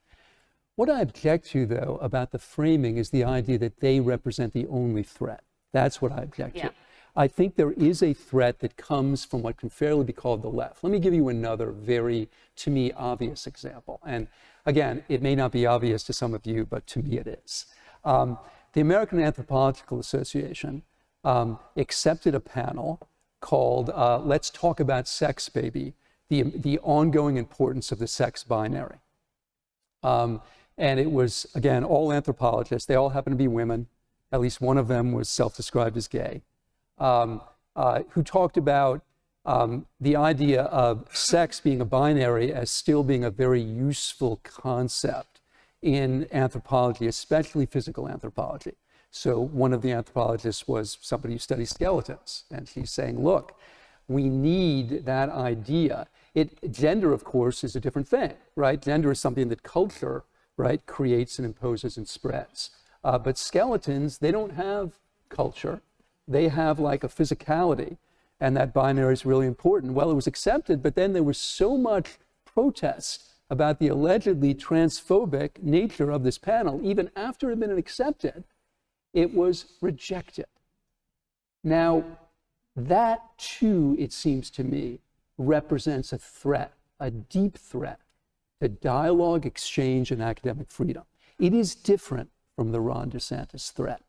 What I object to, though, about the framing is the idea that they represent the only threat. That's what I object to. I think there is a threat that comes from what can fairly be called the left. Let me give you another very, to me, obvious example. And again, it may not be obvious to some of you, but to me it is. The American Anthropological Association accepted a panel called Let's Talk About Sex, Baby, the ongoing importance of the sex binary. And it was, again, all anthropologists. They all happen to be women. At least one of them was self-described as gay, who talked about the idea of sex being a binary as still being a very useful concept in anthropology, especially physical anthropology. So one of the anthropologists was somebody who studies skeletons, and she's saying, look, we need that idea. Gender, of course, is a different thing, right? Gender is something that culture, right, creates and imposes and spreads. But skeletons, they don't have culture. They have like a physicality, and that binary is really important. Well, it was accepted, but then there was so much protest about the allegedly transphobic nature of this panel. Even after it had been accepted, it was rejected. Now, that too, it seems to me, represents a threat, a deep threat to dialogue, exchange, and academic freedom. It is different from the Ron DeSantis threat.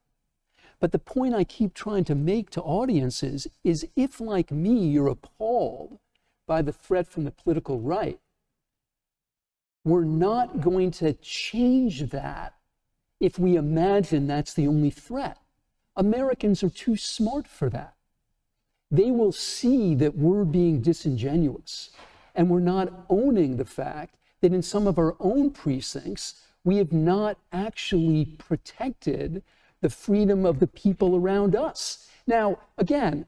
But the point I keep trying to make to audiences is if, like me, you're appalled by the threat from the political right, we're not going to change that if we imagine that's the only threat. Americans are too smart for that. They will see that we're being disingenuous and we're not owning the fact that in some of our own precincts, we have not actually protected the freedom of the people around us. Now, again,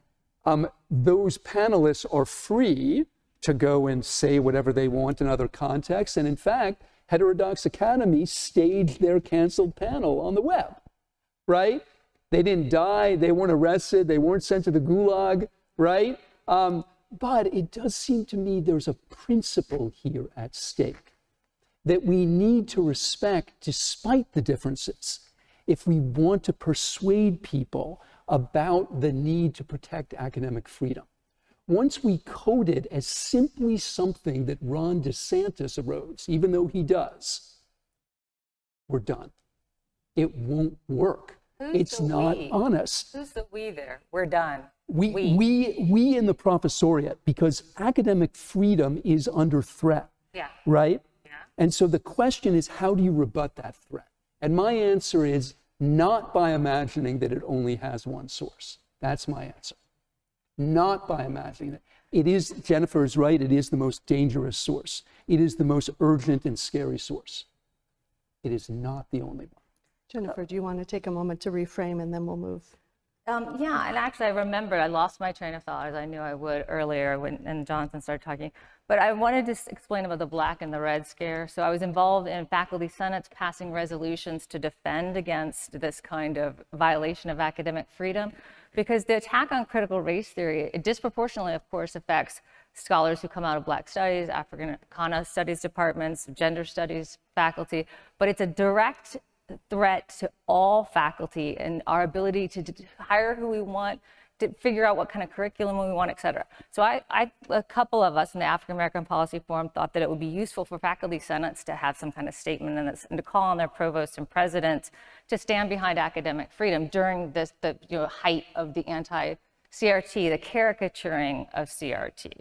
those panelists are free to go and say whatever they want in other contexts. And in fact, Heterodox Academy staged their canceled panel on the web, right? They didn't die, they weren't arrested, they weren't sent to the gulag, right? But it does seem to me there's a principle here at stake that we need to respect despite the differences if we want to persuade people about the need to protect academic freedom. Once we code it as simply something that Ron DeSantis erodes, even though he does, we're done. It won't work. It's not honest. Who's the we there? We're done. We in the professoriate, because academic freedom is under threat, right? Yeah. And so the question is, how do you rebut that threat? And my answer is not by imagining that it only has one source. That's my answer. Not by imagining that. It is, Jennifer is right, it is the most dangerous source. It is the most urgent and scary source. It is not the only one. Jennifer, do you want to take a moment to reframe and then we'll move? Yeah, and actually I remember I lost my train of thought, as I knew I would earlier when Jonathan started talking. But I wanted to explain about the black and the red scare. So I was involved in faculty senates passing resolutions to defend against this kind of violation of academic freedom, because the attack on critical race theory, it disproportionately, of course, affects scholars who come out of Black studies, Africana studies departments, gender studies faculty, but it's a direct threat to all faculty and our ability to hire who we want, to figure out what kind of curriculum we want, et cetera. So a couple of us in the African American Policy Forum thought that it would be useful for faculty senates to have some kind of statement in this, and to call on their provosts and presidents to stand behind academic freedom during this, the height of the anti-CRT, the caricaturing of CRT.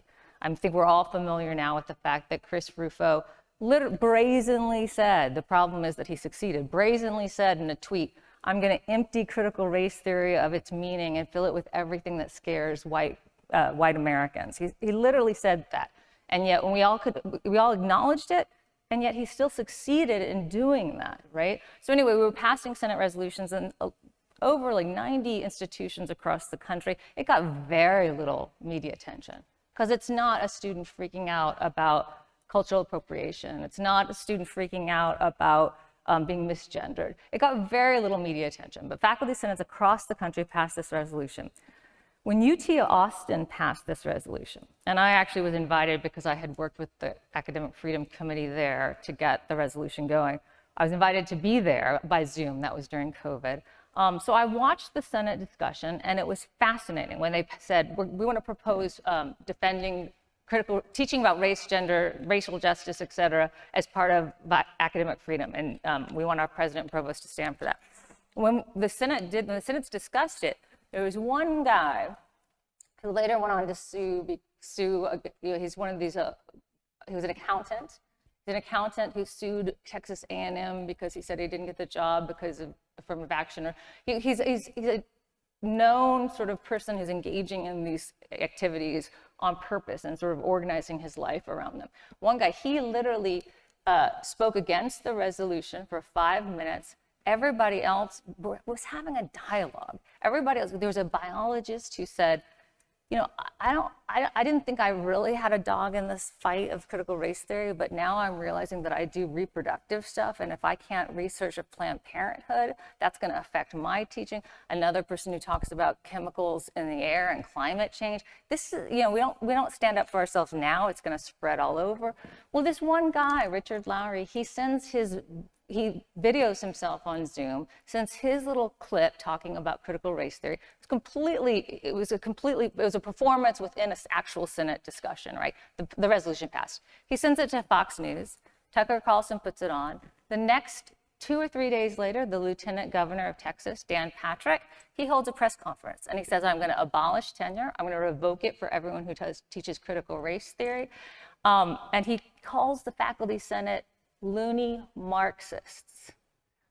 I think we're all familiar now with the fact that Chris Rufo brazenly said, the problem is that he succeeded, brazenly said in a tweet, I'm going to empty critical race theory of its meaning and fill it with everything that scares white Americans. He literally said that. And yet when we all acknowledged it, and yet he still succeeded in doing that, right? So anyway, we were passing Senate resolutions in over like 90 institutions across the country. It got very little media attention because it's not a student freaking out about cultural appropriation. It's not a student freaking out about being misgendered. It got very little media attention, but faculty senates across the country passed this resolution. When UT Austin passed this resolution, and I actually was invited because I had worked with the Academic Freedom Committee there to get the resolution going. I was invited to be there by Zoom, that was during COVID. So I watched the Senate discussion, and it was fascinating when they said, we want to propose defending teaching about race, gender, racial justice, et cetera, as part of academic freedom. And we want our president and provost to stand for that. When the Senate discussed it, there was one guy who later went on to sue, he's one of these, he was an accountant. He's an accountant who sued Texas A&M because he said he didn't get the job because of affirmative action. Or he's a known sort of person who's engaging in these activities on purpose and sort of organizing his life around them. One guy, he literally spoke against the resolution for 5 minutes. Everybody else was having a dialogue. Everybody else, there was a biologist who said, you know, I didn't think I really had a dog in this fight of critical race theory, but now I'm realizing that I do reproductive stuff, and if I can't research of Planned Parenthood, that's going to affect my teaching. Another person who talks about chemicals in the air and climate change. This is, you know, we don't stand up for ourselves now. It's going to spread all over. Well, this one guy, Richard Lowry, he videos himself on Zoom, sends his little clip talking about critical race theory. It was a performance within an actual Senate discussion, right? The resolution passed. He sends it to Fox News. Tucker Carlson puts it on. The next 2 or 3 days later, the Lieutenant Governor of Texas, Dan Patrick, he holds a press conference and he says, I'm going to abolish tenure. I'm going to revoke it for everyone who teaches critical race theory. And he calls the faculty senate loony Marxists.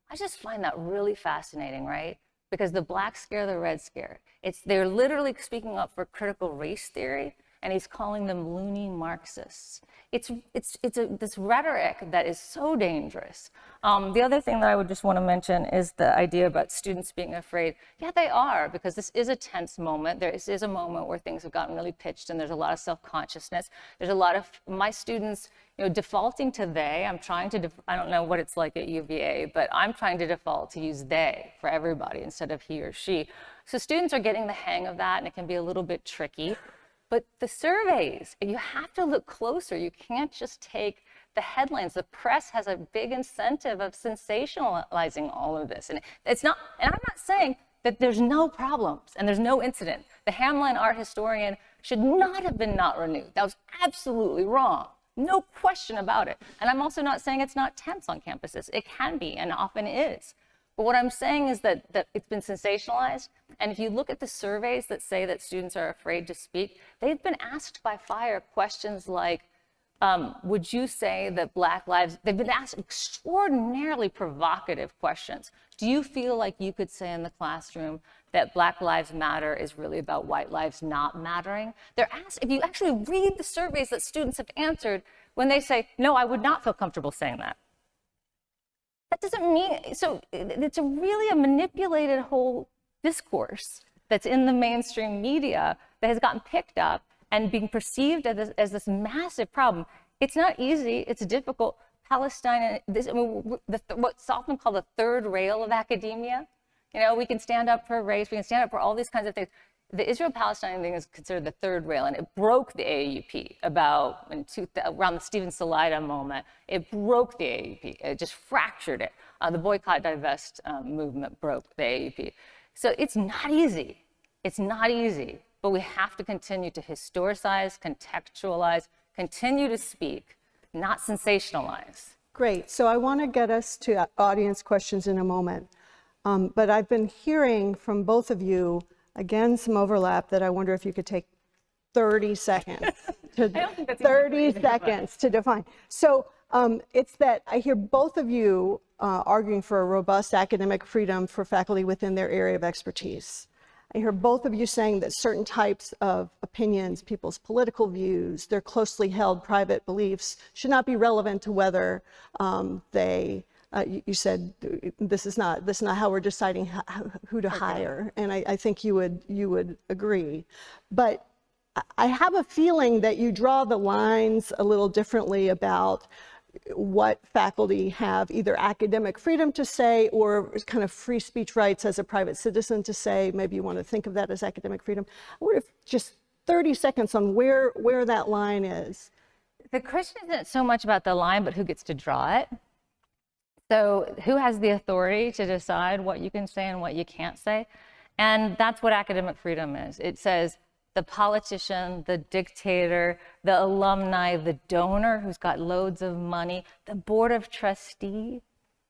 I just find that really fascinating, right? Because the black scare, the red scare, they're literally speaking up for critical race theory, and he's calling them loony Marxists. It's this rhetoric that is so dangerous. The other thing that I would just want to mention is the idea about students being afraid. Yeah, they are, because this is a tense moment. There is a moment where things have gotten really pitched, and there's a lot of self-consciousness. There's a lot of my students, you know, defaulting to they. I'm trying to, I don't know what it's like at UVA, but I'm trying to default to use they for everybody instead of he or she. So students are getting the hang of that, and it can be a little bit tricky. But the surveys, you have to look closer. You can't just take the headlines. The press has a big incentive of sensationalizing all of this. And it's not, and I'm not saying that there's no problems and there's no incident. The Hamline art historian should not have been not renewed. That was absolutely wrong. No question about it. And I'm also not saying it's not tense on campuses. It can be and often is. But what I'm saying is that it's been sensationalized. And if you look at the surveys that say that students are afraid to speak, they've been asked by FIRE questions like, would you say that Black lives, they've been asked extraordinarily provocative questions. Do you feel like you could say in the classroom that Black Lives Matter is really about white lives not mattering? They're asked, if you actually read the surveys that students have answered, when they say, no, I would not feel comfortable saying that. That doesn't mean, so it's really a manipulated whole discourse that's in the mainstream media that has gotten picked up and being perceived as this massive problem. It's not easy, it's difficult. Palestine, what's often called the third rail of academia. You know, we can stand up for race, we can stand up for all these kinds of things. The Israel-Palestine thing is considered the third rail, and it broke the AAUP around the Stephen Salaita moment. It broke the AAUP. It just fractured it. The boycott, divest movement broke the AAUP. So it's not easy. It's not easy, but we have to continue to historicize, contextualize, continue to speak, not sensationalize. Great. So I want to get us to audience questions in a moment. But I've been hearing from both of you, again, some overlap that I wonder if you could take 30 seconds to, 30 seconds to define. So it's that I hear both of you arguing for a robust academic freedom for faculty within their area of expertise. I hear both of you saying that certain types of opinions, people's political views, their closely held private beliefs should not be relevant to whether you said this is not how we're deciding who to hire, and I think you would agree. But I have a feeling that you draw the lines a little differently about what faculty have either academic freedom to say or kind of free speech rights as a private citizen to say. Maybe you want to think of that as academic freedom. I wonder if just 30 seconds on where that line is. The question isn't so much about the line, but who gets to draw it. So who has the authority to decide what you can say and what you can't say? And that's what academic freedom is. It says the politician, the dictator, the alumni, the donor who's got loads of money, the board of trustees,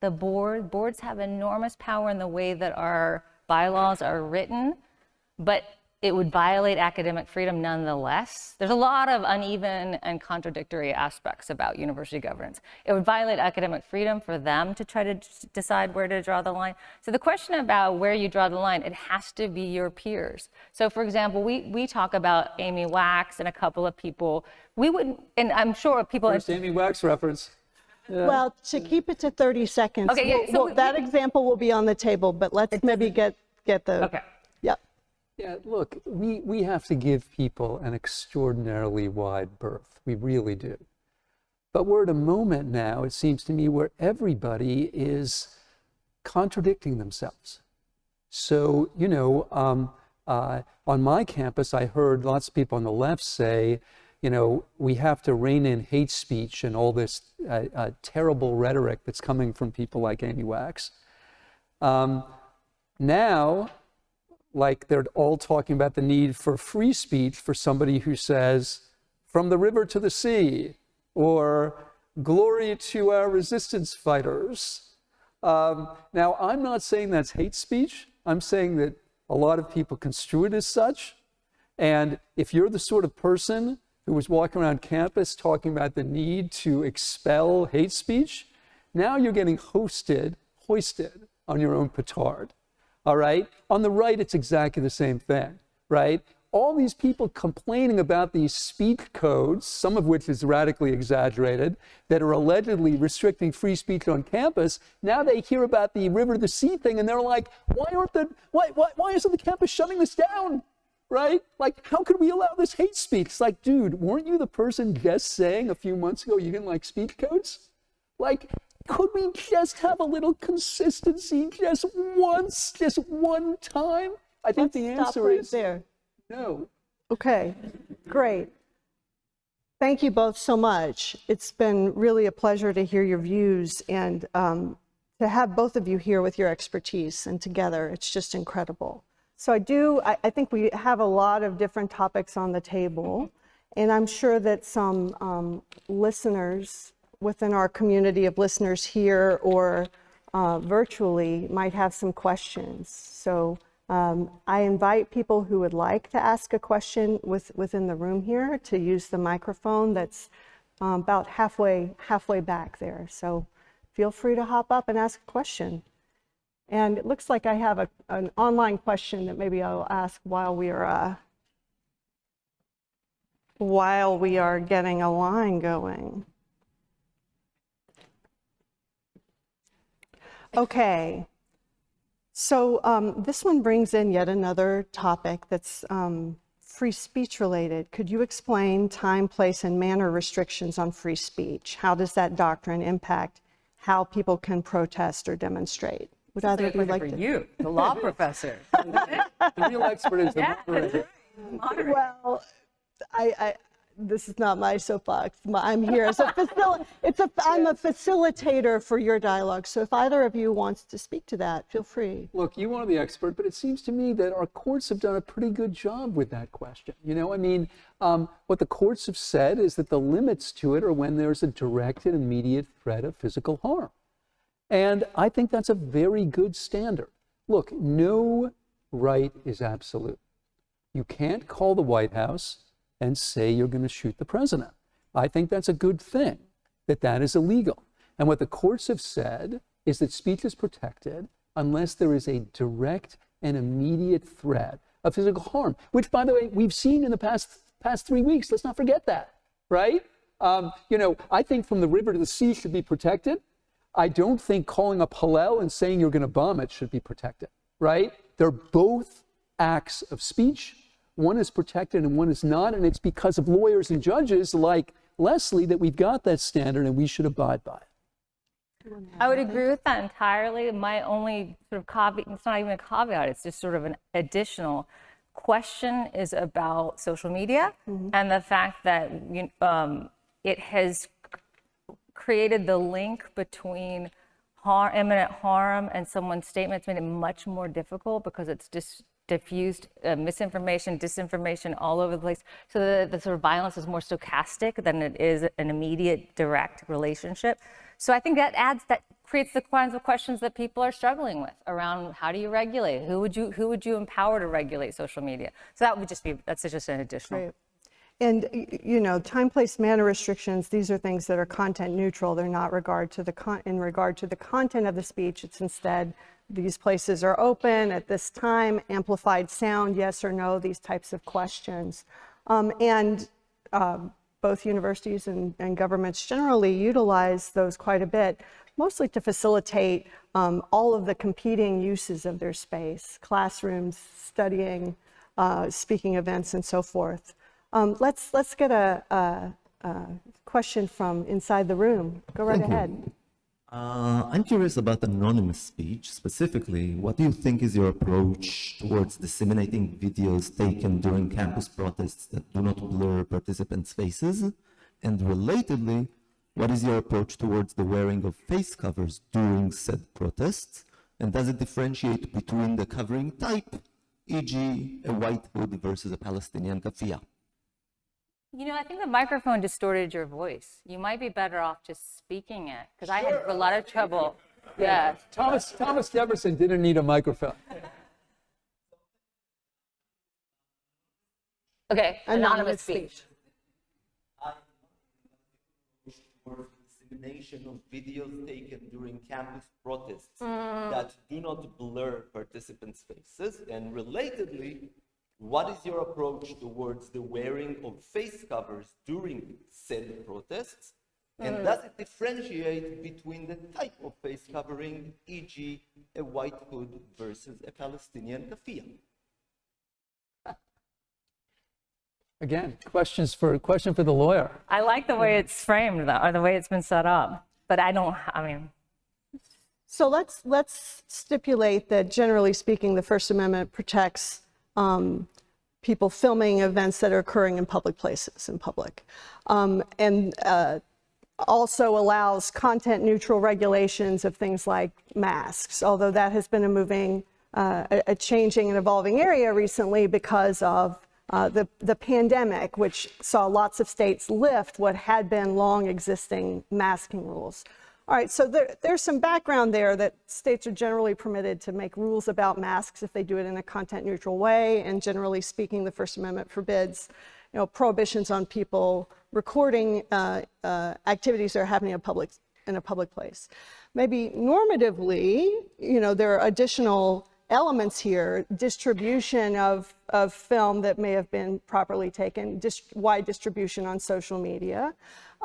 boards have enormous power in the way that our bylaws are written, but it would violate academic freedom nonetheless. There's a lot of uneven and contradictory aspects about university governance. It would violate academic freedom for them to try to decide where to draw the line. So the question about where you draw the line, it has to be your peers. So for example, we talk about Amy Wax and a couple of people. We wouldn't, and I'm sure people— First Amy Wax reference. Well, to keep it to 30 seconds, Okay, yeah, so that example will be on the table, but let's maybe get the, Okay. yep. Yeah, look, we have to give people an extraordinarily wide berth. We really do. But we're at a moment now, it seems to me, where everybody is contradicting themselves. So, you know, on my campus, I heard lots of people on the left say, you know, we have to rein in hate speech and all this terrible rhetoric that's coming from people like Amy Wax. Now, like they're all talking about the need for free speech for somebody who says, from the river to the sea, or glory to our resistance fighters. Now, I'm not saying that's hate speech. I'm saying that a lot of people construe it as such. And if you're the sort of person who was walking around campus talking about the need to expel hate speech, now you're getting hoisted on your own petard. All right? On the right, it's exactly the same thing, right? All these people complaining about these speech codes, some of which is radically exaggerated, that are allegedly restricting free speech on campus, now they hear about the river to the sea thing and they're like, why isn't the campus shutting this down? Right? Like, how could we allow this hate speech? It's like, dude, weren't you the person just saying a few months ago you didn't like speech codes? Like, could we just have a little consistency just once, just one time? I think the Stop answer right is there. no. Okay, great. Thank you both so much. It's been really a pleasure to hear your views and to have both of you here with your expertise and together. It's just incredible. So I think we have a lot of different topics on the table, and I'm sure that some listeners within our community of listeners here or virtually might have some questions. So I invite people who would like to ask a question within the room here to use the microphone that's about halfway back there. So feel free to hop up and ask a question. And it looks like I have an online question that maybe I'll ask while we are getting a line going. Okay, so this one brings in yet another topic that's free speech related. Could you explain time, place, and manner restrictions on free speech? How does that doctrine impact how people can protest or demonstrate? Would either of you like to? You, the law professor. The real expert is the moderator. Well, this is not my soapbox. I'm here as I'm a facilitator for your dialogue. So if either of you wants to speak to that, feel free. Look, you are the expert, but it seems to me that our courts have done a pretty good job with that question. You know, I mean, what the courts have said is that the limits to it are when there's a direct and immediate threat of physical harm. And I think that's a very good standard. Look, no right is absolute. You can't call the White House and say you're going to shoot the president. I think that's a good thing, that is illegal. And what the courts have said is that speech is protected unless there is a direct and immediate threat of physical harm, which, by the way, we've seen in the past 3 weeks. Let's not forget that, right? You know, I think from the river to the sea should be protected. I don't think calling up Hillel and saying you're going to bomb it should be protected, right? They're both acts of speech. One is protected and one is not, and it's because of lawyers and judges like Leslie that we've got that standard and we should abide by it. I would agree with that entirely. My only sort of caveat, it's not even a caveat, it's just sort of an additional question is about social media and the fact that it has created the link between imminent harm, and someone's statements made it much more difficult because it's just diffused misinformation, disinformation all over the place. So the sort of violence is more stochastic than it is an immediate, direct relationship. So I think that creates the kinds of questions that people are struggling with around how do you regulate? Who would you empower to regulate social media? So that's just an additional. Right. And, you know, time, place, manner restrictions, these are things that are content neutral. They're not in regard to the content of the speech. It's instead, these places are open at this time, amplified sound, yes or no, these types of questions. Both universities and governments generally utilize those quite a bit, mostly to facilitate all of the competing uses of their space, classrooms, studying, speaking events, and so forth. Let's get a question from inside the room. Go right ahead. I'm curious about anonymous speech. Specifically, what do you think is your approach towards disseminating videos taken during campus protests that do not blur participants' faces? And relatedly, what is your approach towards the wearing of face covers during said protests? And does it differentiate between the covering type, e.g. a white hood versus a Palestinian kafia? You know, I think the microphone distorted your voice. You might be better off just speaking it, because I had a lot of trouble. Yeah. Thomas Jefferson didn't need a microphone. Okay, anonymous speech. For dissemination of videos taken during campus protests that do not blur participants' faces, and relatedly, what is your approach towards the wearing of face covers during said protests? And does it differentiate between the type of face covering, e.g. a white hood versus a Palestinian kafia? Again, question for the lawyer. I like the way it's framed, though, or the way it's been set up. But So let's stipulate that generally speaking, the First Amendment protects people filming events that are occurring in public places, in public, and also allows content neutral regulations of things like masks, although that has been a changing and evolving area recently because of the pandemic, which saw lots of states lift what had been long existing masking rules. All right, so there's some background there that states are generally permitted to make rules about masks if they do it in a content neutral way, and generally speaking, the First Amendment forbids, you know, prohibitions on people recording activities that are happening in a public place. Maybe normatively, you know, there are additional elements here, distribution of film that may have been properly taken, wide distribution on social media,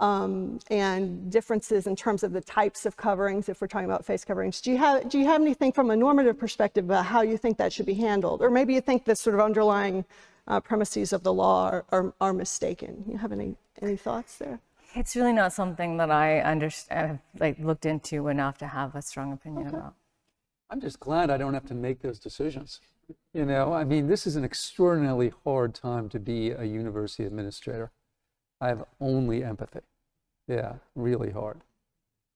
and differences in terms of the types of coverings, if we're talking about face coverings. Do you have anything from a normative perspective about how you think that should be handled? Or maybe you think the sort of underlying premises of the law are mistaken. You have any thoughts there? it's really not something that I understand, looked into enough to have a strong opinion about. I'm just glad I don't have to make those decisions. You know, I mean, this is an extraordinarily hard time to be a university administrator. I have only empathy. Yeah, really hard.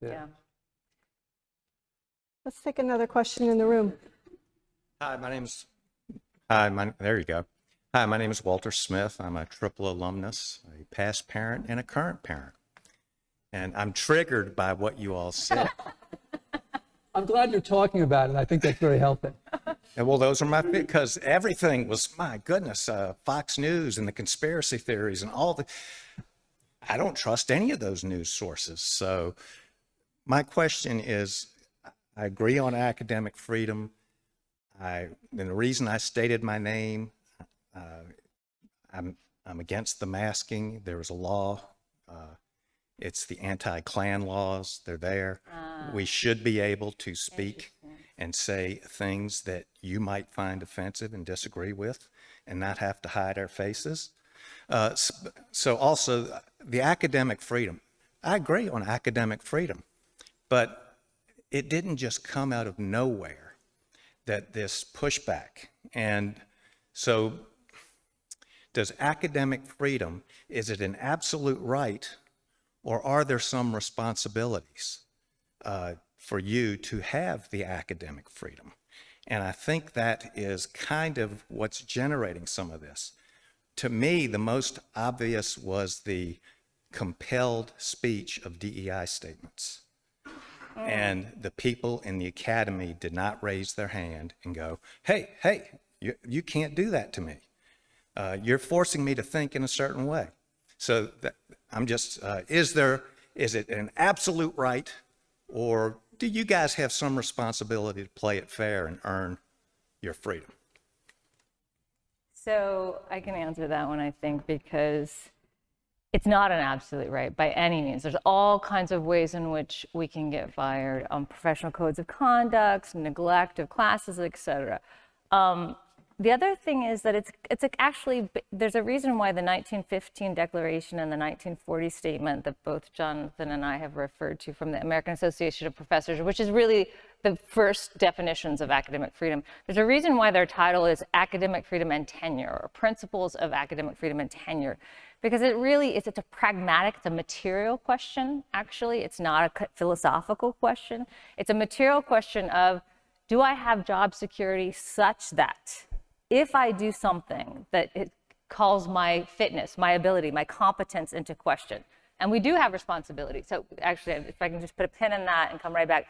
Yeah. Let's take another question in the room. Hi, there you go. Hi, my name is Walter Smith. I'm a triple alumnus, a past parent, and a current parent. And I'm triggered by what you all said. I'm glad you're talking about it. I think that's very healthy. And well, those are my, because everything was, my goodness, Fox News and the conspiracy theories and all the, I don't trust any of those news sources. So my question is, I agree on academic freedom. And the reason I stated my name, I'm against the masking. There was a law. It's the anti-Klan laws. They're there. We should be able to speak and say things that you might find offensive and disagree with and not have to hide our faces. So also the academic freedom. I agree on academic freedom, but it didn't just come out of nowhere, that this pushback. And so does academic freedom, is it an absolute right, or are there some responsibilities? for you to have the academic freedom. And I think that is kind of what's generating some of this. To me, the most obvious was the compelled speech of DEI statements. And the people in the academy did not raise their hand and go, hey, you can't do that to me. You're forcing me to think in a certain way. So I'm just, is it an absolute right, or do you guys have some responsibility to play it fair and earn your freedom? So I can answer that one, I think, because it's not an absolute right by any means. There's all kinds of ways in which we can get fired, professional codes of conduct, neglect of classes, etc. The other thing is that it's actually, there's a reason why the 1915 Declaration and the 1940 Statement that both Jonathan and I have referred to from the American Association of Professors, which is really the first definitions of academic freedom. There's a reason why their title is Academic Freedom and Tenure, or Principles of Academic Freedom and Tenure, because it really is, it's a pragmatic, it's a material question, actually. It's not a philosophical question. It's a material question of, do I have job security such that if I do something that it calls my fitness, my ability, my competence into question, and we do have responsibility. So actually, if I can just put a pin in that and come right back,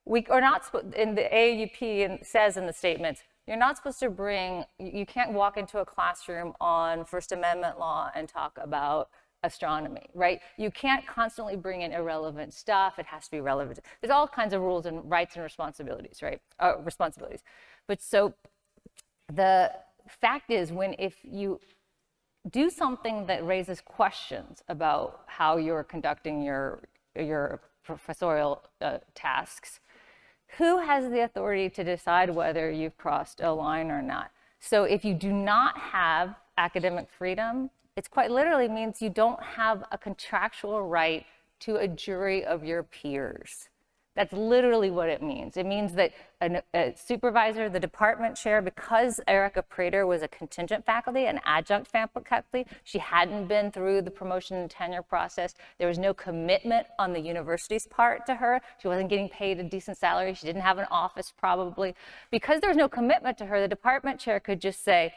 we are not, in the AAUP says in the statements, you're not supposed to bring, you can't walk into a classroom on First Amendment law and talk about astronomy, right? You can't constantly bring in irrelevant stuff. It has to be relevant. There's all kinds of rules and rights and responsibilities, right? Responsibilities. But so the fact is, if you do something that raises questions about how you're conducting your professorial tasks, who has the authority to decide whether you've crossed a line or not? So if you do not have academic freedom, it quite literally means you don't have a contractual right to a jury of your peers. That's literally what it means. It means that a supervisor, the department chair, because Erica Prater was a contingent faculty, an adjunct faculty, she hadn't been through the promotion and tenure process. There was no commitment on the university's part to her. She wasn't getting paid a decent salary. She didn't have an office probably. Because there was no commitment to her, the department chair could just say,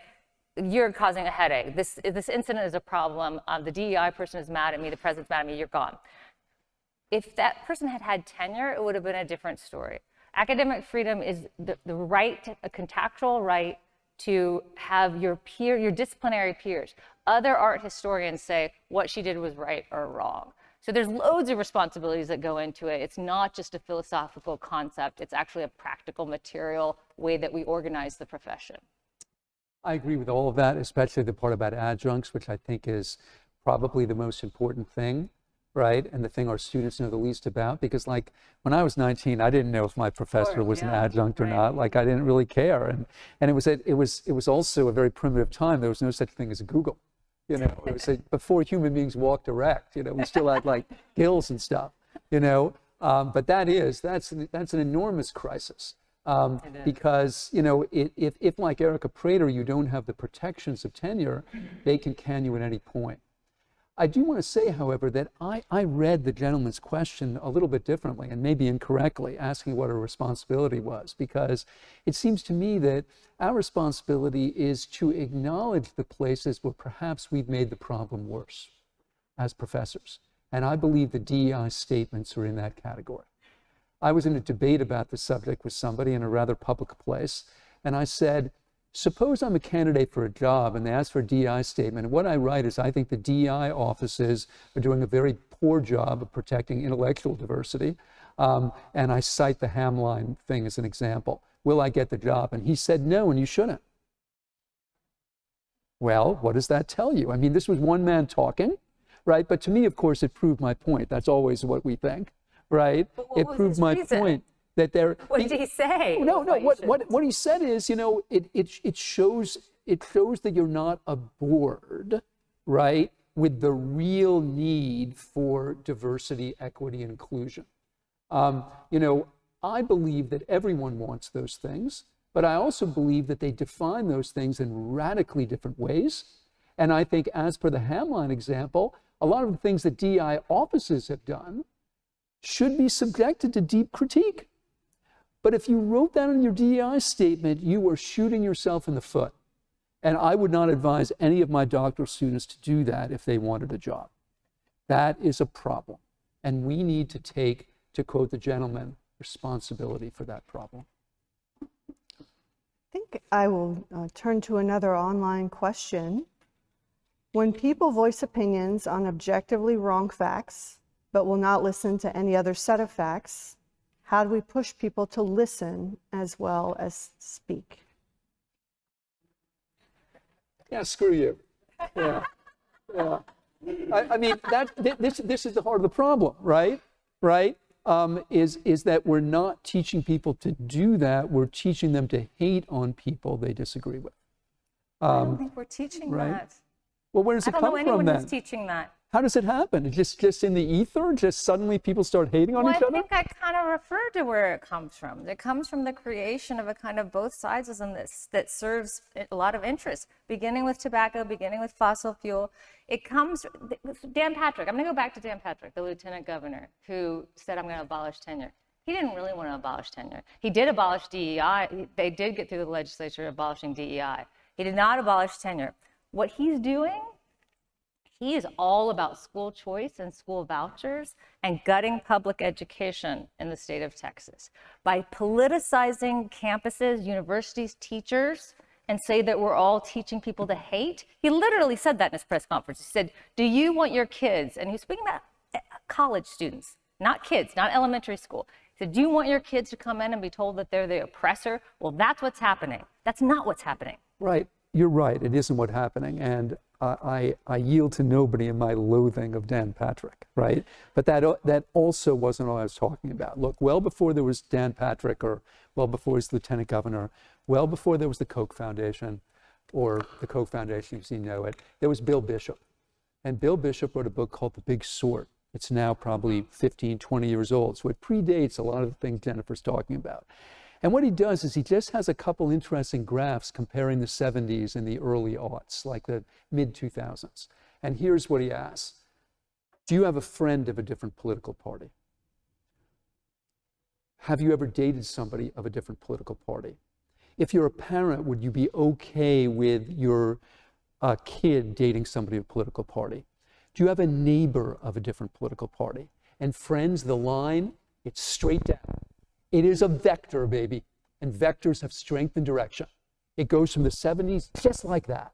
you're causing a headache. This incident is a problem. The DEI person is mad at me. The president's mad at me. You're gone. If that person had had tenure, it would have been a different story. Academic freedom is the right, a contractual right to have your disciplinary peers. Other art historians say what she did was right or wrong. So there's loads of responsibilities that go into it. It's not just a philosophical concept. It's actually a practical, material way that we organize the profession. I agree with all of that, especially the part about adjuncts, which I think is probably the most important thing, right? And the thing our students know the least about, because like when I was 19, I didn't know if my professor was an adjunct or not. Like I didn't really care. And it was also a very primitive time. There was no such thing as Google. You know, it was before human beings walked erect, you know, we still had like gills and stuff, you know, but that's an enormous crisis. Because, you know, if like Erica Prater, you don't have the protections of tenure, they can you at any point. I do want to say, however, that I read the gentleman's question a little bit differently and maybe incorrectly, asking what our responsibility was, because it seems to me that our responsibility is to acknowledge the places where perhaps we've made the problem worse as professors. And I believe the DEI statements are in that category. I was in a debate about this subject with somebody in a rather public place, and I said, suppose I'm a candidate for a job and they ask for a DEI statement, and what I write is I think the DEI offices are doing a very poor job of protecting intellectual diversity, and I cite the Hamline thing as an example. Will I get the job? And he said no, and you shouldn't. Well, what does that tell you? I mean, this was one man talking, right? But to me, of course, it proved my point. That's always what we think, right? It proved my point. That there, what did he say? No. What he said is, you know, it shows that you're not aboard, right, with the real need for diversity, equity, and inclusion. You know, I believe that everyone wants those things, but I also believe that they define those things in radically different ways. And I think, as per the Hamline example, a lot of the things that DEI offices have done should be subjected to deep critique. But if you wrote that in your DEI statement, you are shooting yourself in the foot. And I would not advise any of my doctoral students to do that if they wanted a job. That is a problem. And we need to take, to quote the gentleman, responsibility for that problem. I think I will turn to another online question. When people voice opinions on objectively wrong facts, but will not listen to any other set of facts, how do we push people to listen as well as speak? Yeah, screw you. Yeah, yeah. I mean, this is the heart of the problem, right? Right? Is that we're not teaching people to do that. We're teaching them to hate on people they disagree with. I don't think we're teaching right? that. Well, where does I it don't know come from anyone then? who's teaching that. How does it happen? It's just in the ether? Just suddenly people start hating on Well, each I other? think I kind of referred to where it comes from. It comes from the creation of a kind of both sidesism that serves a lot of interests, beginning with tobacco, beginning with fossil fuel. It comes, Dan Patrick, I'm going to go back to Dan Patrick, the lieutenant governor, who said, I'm going to abolish tenure. He didn't really want to abolish tenure. He did abolish DEI. They did get through the legislature abolishing DEI. He did not abolish tenure. What he's doing, he is all about school choice and school vouchers and gutting public education in the state of Texas by politicizing campuses, universities, teachers, and say that we're all teaching people to hate. He literally said that in his press conference. He said, do you want your kids, and he's speaking about college students, not kids, not elementary school. He said, do you want your kids to come in and be told that they're the oppressor? Well, that's what's happening. That's not what's happening. Right. You're right. It isn't what's happening. And I yield to nobody in my loathing of Dan Patrick, right? But that also wasn't all I was talking about. Look, well before there was Dan Patrick, or well before he was lieutenant governor, well before there was the Koch Foundation, or the Koch Foundation as you know it, there was Bill Bishop. And Bill Bishop wrote a book called The Big Sort. It's now probably 15, 20 years old. So it predates a lot of the things Jennifer's talking about. And what he does is he just has a couple interesting graphs comparing the 70s and the early aughts, like the mid-2000s. And here's what he asks. Do you have a friend of a different political party? Have you ever dated somebody of a different political party? If you're a parent, would you be okay with your kid dating somebody of a political party? Do you have a neighbor of a different political party? And friends, the line, it's straight down. It is a vector, baby, and vectors have strength and direction. It goes from the 70s just like that.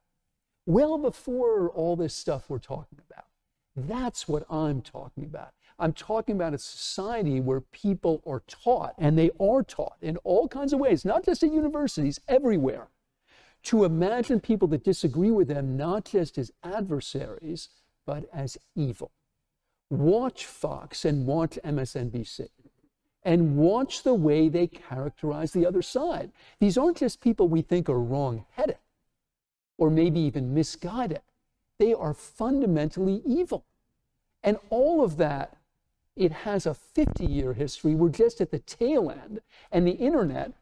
Well before all this stuff we're talking about. That's what I'm talking about. I'm talking about a society where people are taught, and they are taught in all kinds of ways, not just at universities, everywhere, to imagine people that disagree with them not just as adversaries, but as evil. Watch Fox and watch MSNBC. And watch the way they characterize the other side. These aren't just people we think are wrong-headed or maybe even misguided. They are fundamentally evil. And all of that, it has a 50-year history. We're just at the tail end. And the internet,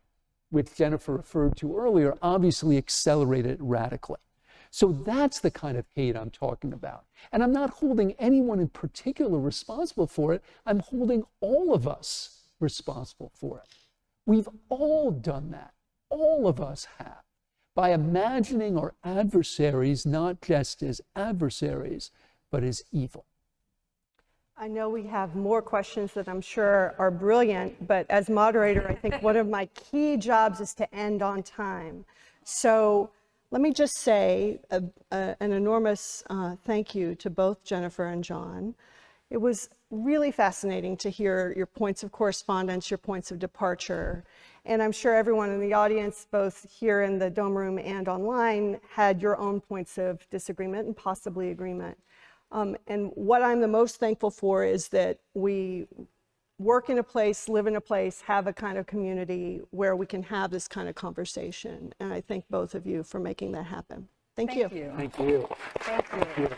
which Jennifer referred to earlier, obviously accelerated it radically. So that's the kind of hate I'm talking about. And I'm not holding anyone in particular responsible for it. I'm holding all of us responsible for it. We've all done that. All of us have. By imagining our adversaries not just as adversaries, but as evil. I know we have more questions that I'm sure are brilliant, but as moderator, I think one of my key jobs is to end on time. So let me just say an enormous thank you to both Jennifer and John. It was really fascinating to hear your points of correspondence, your points of departure. And I'm sure everyone in the audience, both here in the Dome Room and online, had your own points of disagreement and possibly agreement. And what I'm the most thankful for is that we work in a place, live in a place, have a kind of community where we can have this kind of conversation. And I thank both of you for making that happen. Thank you. Thank you. Thank you.